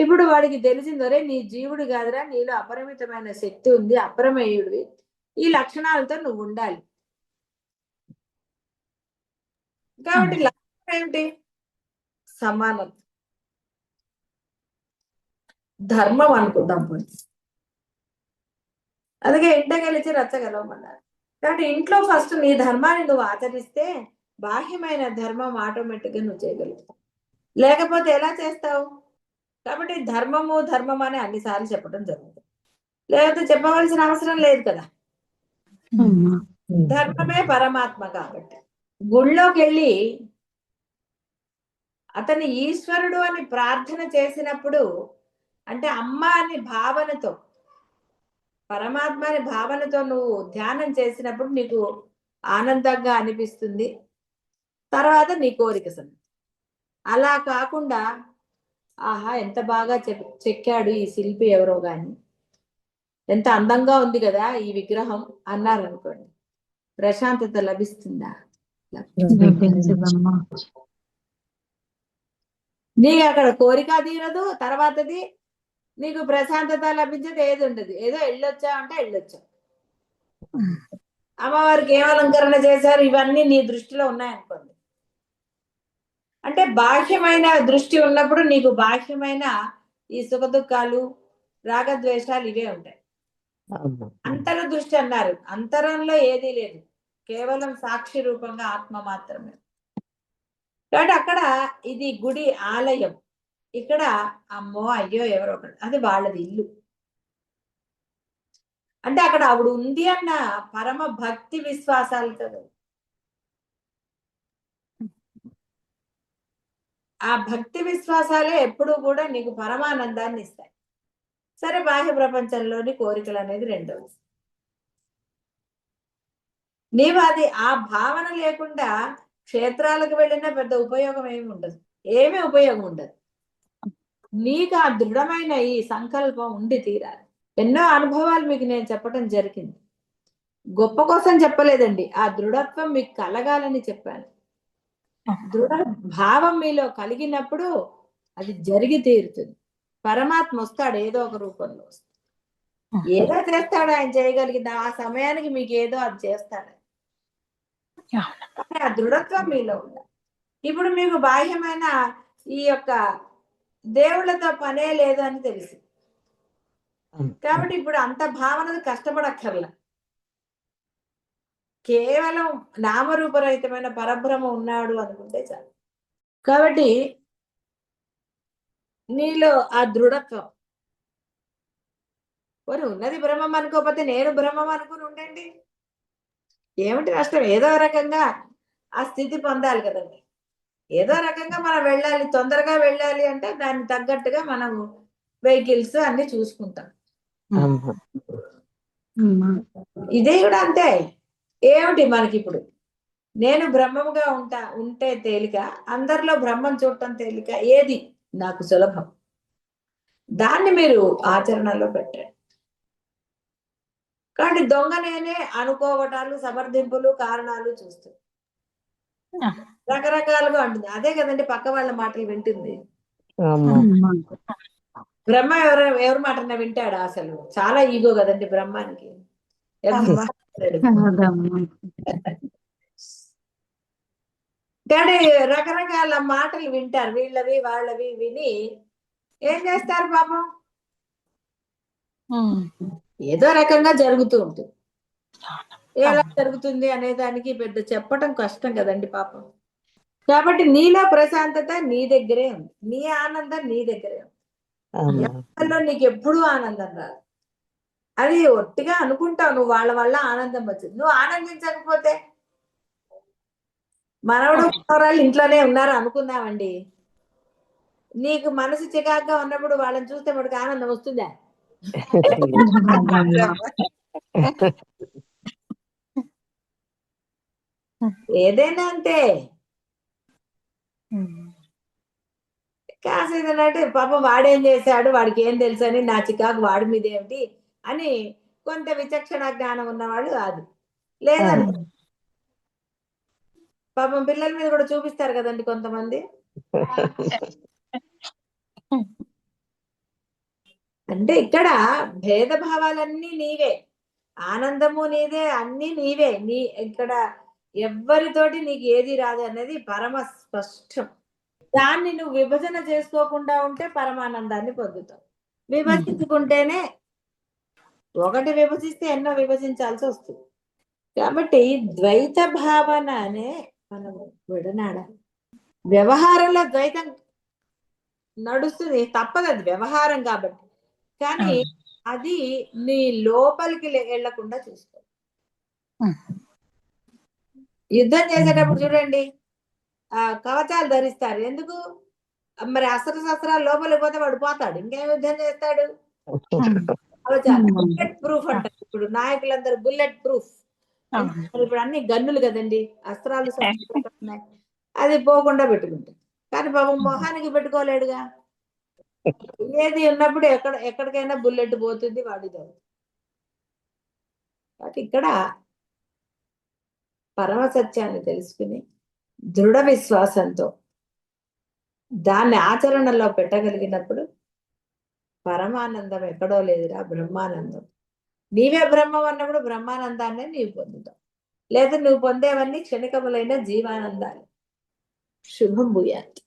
ఇప్పుడు వాడికి తెలిసింది, ఒరే నీ జీవుడు కాదురా, నీలో అపరిమితమైన శక్తి ఉంది, అప్రమేయుడివి, ఈ లక్షణాలతో నువ్వు ఉండాలి. కాబట్టి లక్షణం ఏమిటి? సమానత్వం, ధర్మం అనుకుందాం పోయి. అందుకే ఇంట గెలిచి రచ్చగలవమన్నారు. కాబట్టి ఇంట్లో ఫస్ట్ నీ ధర్మాన్ని నువ్వు ఆచరిస్తే బాహ్యమైన ధర్మం ఆటోమేటిక్ గా నువ్వు చేయగలుగుతావు. లేకపోతే ఎలా చేస్తావు? కాబట్టి ధర్మము ధర్మం అని అన్నిసార్లు చెప్పడం జరుగుతుంది. లేకపోతే చెప్పవలసిన అవసరం లేదు కదా. ధర్మమే పరమాత్మ. కాబట్టి గుళ్ళోకి వెళ్ళి అతని ఈశ్వరుడు అని ప్రార్థన చేసినప్పుడు, అంటే అమ్మ అని భావనతో, పరమాత్మ అని భావనతో నువ్వు ధ్యానం చేసినప్పుడు నీకు ఆనందంగా అనిపిస్తుంది. తర్వాత నీ కోరిక సంగతి. అలా కాకుండా ఆహా ఎంత బాగా చెక్కాడు ఈ శిల్పి ఎవరో గాని, ఎంత అందంగా ఉంది కదా ఈ విగ్రహం అన్నారు అనుకోండి, ప్రశాంతత లభిస్తుందా? నీకు అక్కడ కోరిక తీరదు, తర్వాతది నీకు ప్రశాంతత లభించేది ఏది ఉండదు. ఏదో వెళ్ళొచ్చా అంటే వెళ్ళొచ్చా, అమ్మవారికి ఏం అలంకరణ చేశారు, ఇవన్నీ నీ దృష్టిలో ఉన్నాయనుకోండి. అంటే బాహ్యమైన దృష్టి ఉన్నప్పుడు నీకు బాహ్యమైన ఈ సుఖ దుఃఖాలు, రాగద్వేషాలు ఇవే ఉంటాయి. అంతర దృష్టి అన్నారు, అంతరంలో ఏదీ లేదు, కేవలం సాక్షి రూపంగా ఆత్మ మాత్రమే. కాబట్టి అక్కడ ఇది గుడి ఆలయం, ఇక్కడ అమ్మో అయ్యో ఎవరో ఒకటి, అది వాళ్ళది ఇల్లు. అంటే అక్కడ ఆవిడ ఉంది అన్న పరమ భక్తి విశ్వాసాలతో, ఆ భక్తి విశ్వాసాలే ఎప్పుడూ కూడా నీకు పరమానందాన్ని ఇస్తాయి. సరే, బాహ్య ప్రపంచంలోని కోరికలు అనేది రెండవది. నీవు అది ఆ భావన లేకుండా క్షేత్రాలకు వెళ్ళినా పెద్ద ఉపయోగం ఏమి ఉండదు, ఏమీ ఉపయోగం ఉండదు. నీకు ఆ దృఢమైన ఈ సంకల్పం ఉండి తీరాలి. ఎన్నో అనుభవాలు మీకు నేను చెప్పడం జరిగింది. గొప్ప కోసం చెప్పలేదండి, ఆ దృఢత్వం మీకు కలగాలని చెప్పాను. దృఢ భావం మీలో కలిగినప్పుడు అది జరిగి తీరుతుంది. పరమాత్మ వస్తాడు, ఏదో ఒక రూపంలో వస్తాడు. ఏదో చేస్తాడు, ఆయన చేయగలిగింది ఆ సమయానికి మీకు ఏదో అది చేస్తాడు. ఆ దృఢత్వం మీలో ఉండాలి. ఇప్పుడు మీకు బాహ్యమైన ఈ యొక్క దేవుళ్ళతో పనే లేదు అని తెలిసి, కాబట్టి ఇప్పుడు అంత భావన కష్టపడక్కర్లా, కేవలం నామరూపరహితమైన పరబ్రహ్మ ఉన్నాడు అనుకుంటే చాలు. కాబట్టి నీలో ఆ దృఢత్వం, మరి ఉన్నది బ్రహ్మం అనుకోకపోతే నేను బ్రహ్మం అనుకుని ఉండండి, ఏమిటి నష్టం? ఏదో రకంగా ఆ స్థితి పొందాలి కదండి. ఏదో రకంగా మనం వెళ్ళాలి, తొందరగా వెళ్ళాలి అంటే దానికి తగ్గట్టుగా మనం వెహికల్స్ అన్ని చూసుకుంటాం. ఇదే కూడా అంతే. ఏమిటి మనకి ఇప్పుడు నేను బ్రహ్మముగా ఉంటే తేలిక, అందరిలో బ్రహ్మం చూడటం తేలిక, ఏది నాకు సులభం, దాన్ని మీరు ఆచరణలో పెట్టండి. కాబట్టి దొంగ నేనే అనుకోవటాలు, సమర్థింపులు, కారణాలు చూస్తూ రకరకాలుగా ఉంటుంది. అదే కదండి పక్క వాళ్ళ మాటలు వింటుంది. బ్రహ్మ ఎవరి మాటన్నా వింటాడా? అసలు చాలా ఈగో కదండి బ్రహ్మానికి. కానీ రకరకాల మాటలు వింటారు, వీళ్ళవి వాళ్ళవి విని ఏం చేస్తారు పాపం, ఏదో రకంగా జరుగుతూ ఉంటుంది. ఎలా జరుగుతుంది అనే దానికి పెద్ద చెప్పటం కష్టం కదండి పాపం. కాబట్టి నీలో ప్రశాంతత నీ దగ్గరే ఉంది, నీ ఆనందం నీ దగ్గరే ఉంది. ఎవరిలో నీకు ఎప్పుడూ ఆనందం రాదు, అది ఒట్టిగా అనుకుంటావు నువ్వు వాళ్ళ వల్ల ఆనందం వచ్చింది. నువ్వు ఆనందించకపోతే, మనవడు మనవరాళ్ళు ఇంట్లోనే ఉన్నారు అనుకుందామండి, నీకు మనసు చికాగ్గా ఉన్నప్పుడు వాళ్ళని చూస్తే మనకు ఆనందం వస్తుందా? ఏదైనా అంతే. కాసేదంటే పాపం వాడేం చేశాడు, వాడికి ఏం తెలుసు అని నా చికాకు వాడి మీద ఏమిటి అని కొంత విచక్షణ జ్ఞానం ఉన్నవాళ్ళు కాదు. లేదను పాపం పిల్లల మీద కూడా చూపిస్తారు కదండి కొంతమంది. అంటే ఇక్కడ భేదభావాలన్నీ నీవే, ఆనందము నీదే, అన్ని నీవే. ఇక్కడ ఎవ్వరితోటి నీకు ఏది రాదు అనేది పరమ స్పష్టం. దాన్ని నువ్వు విభజన చేసుకోకుండా ఉంటే పరమానందాన్ని పొందుతావు. విభజించుకుంటేనే, ఒకటి విభజిస్తే ఎన్నో విభజించాల్సి వస్తుంది. కాబట్టి ద్వైత భావననే మనం విడనాడాలి. వ్యవహారంలో ద్వైతం నడుస్తుంది, తప్పదు, అది వ్యవహారం కాబట్టి. కానీ అది నీ లోపలికి వెళ్లకుండా చూసుకో. యుద్ధం చేసేటప్పుడు చూడండి, కవచాలు ధరిస్తారు ఎందుకు? మరి అస్త్ర శస్త్రాలు లోపలికి పోతే వాడు పోతాడు, ఇంకేం యుద్ధం చేస్తాడు? కవచాలు బుల్లెట్ ప్రూఫ్ అంటారు. ఇప్పుడు నాయకులందరూ బుల్లెట్ ప్రూఫ్. ఇప్పుడు అన్ని గన్నులు కదండి, అస్త్రాలు ఉన్నాయి, అది పోకుండా పెట్టుకుంటారు. కానీ పాపం మొహానికి పెట్టుకోలేడుగా. ఏది ఉన్నప్పుడు ఎక్కడికైనా బుల్లెట్ పోతుంది, వాడిది. కాబట్టి ఇక్కడ పరమ సత్యాన్ని తెలుసుకుని దృఢ విశ్వాసంతో దాన్ని ఆచరణలో పెట్టగలిగినప్పుడు పరమానందం ఎక్కడో లేదురా, బ్రహ్మానందం. నీవే బ్రహ్మం అన్నప్పుడు బ్రహ్మానందాన్ని నీవు పొందుతావు. లేదా నువ్వు పొందేవన్నీ క్షణికములైన జీవానందాలు. శుభం భూయాత్.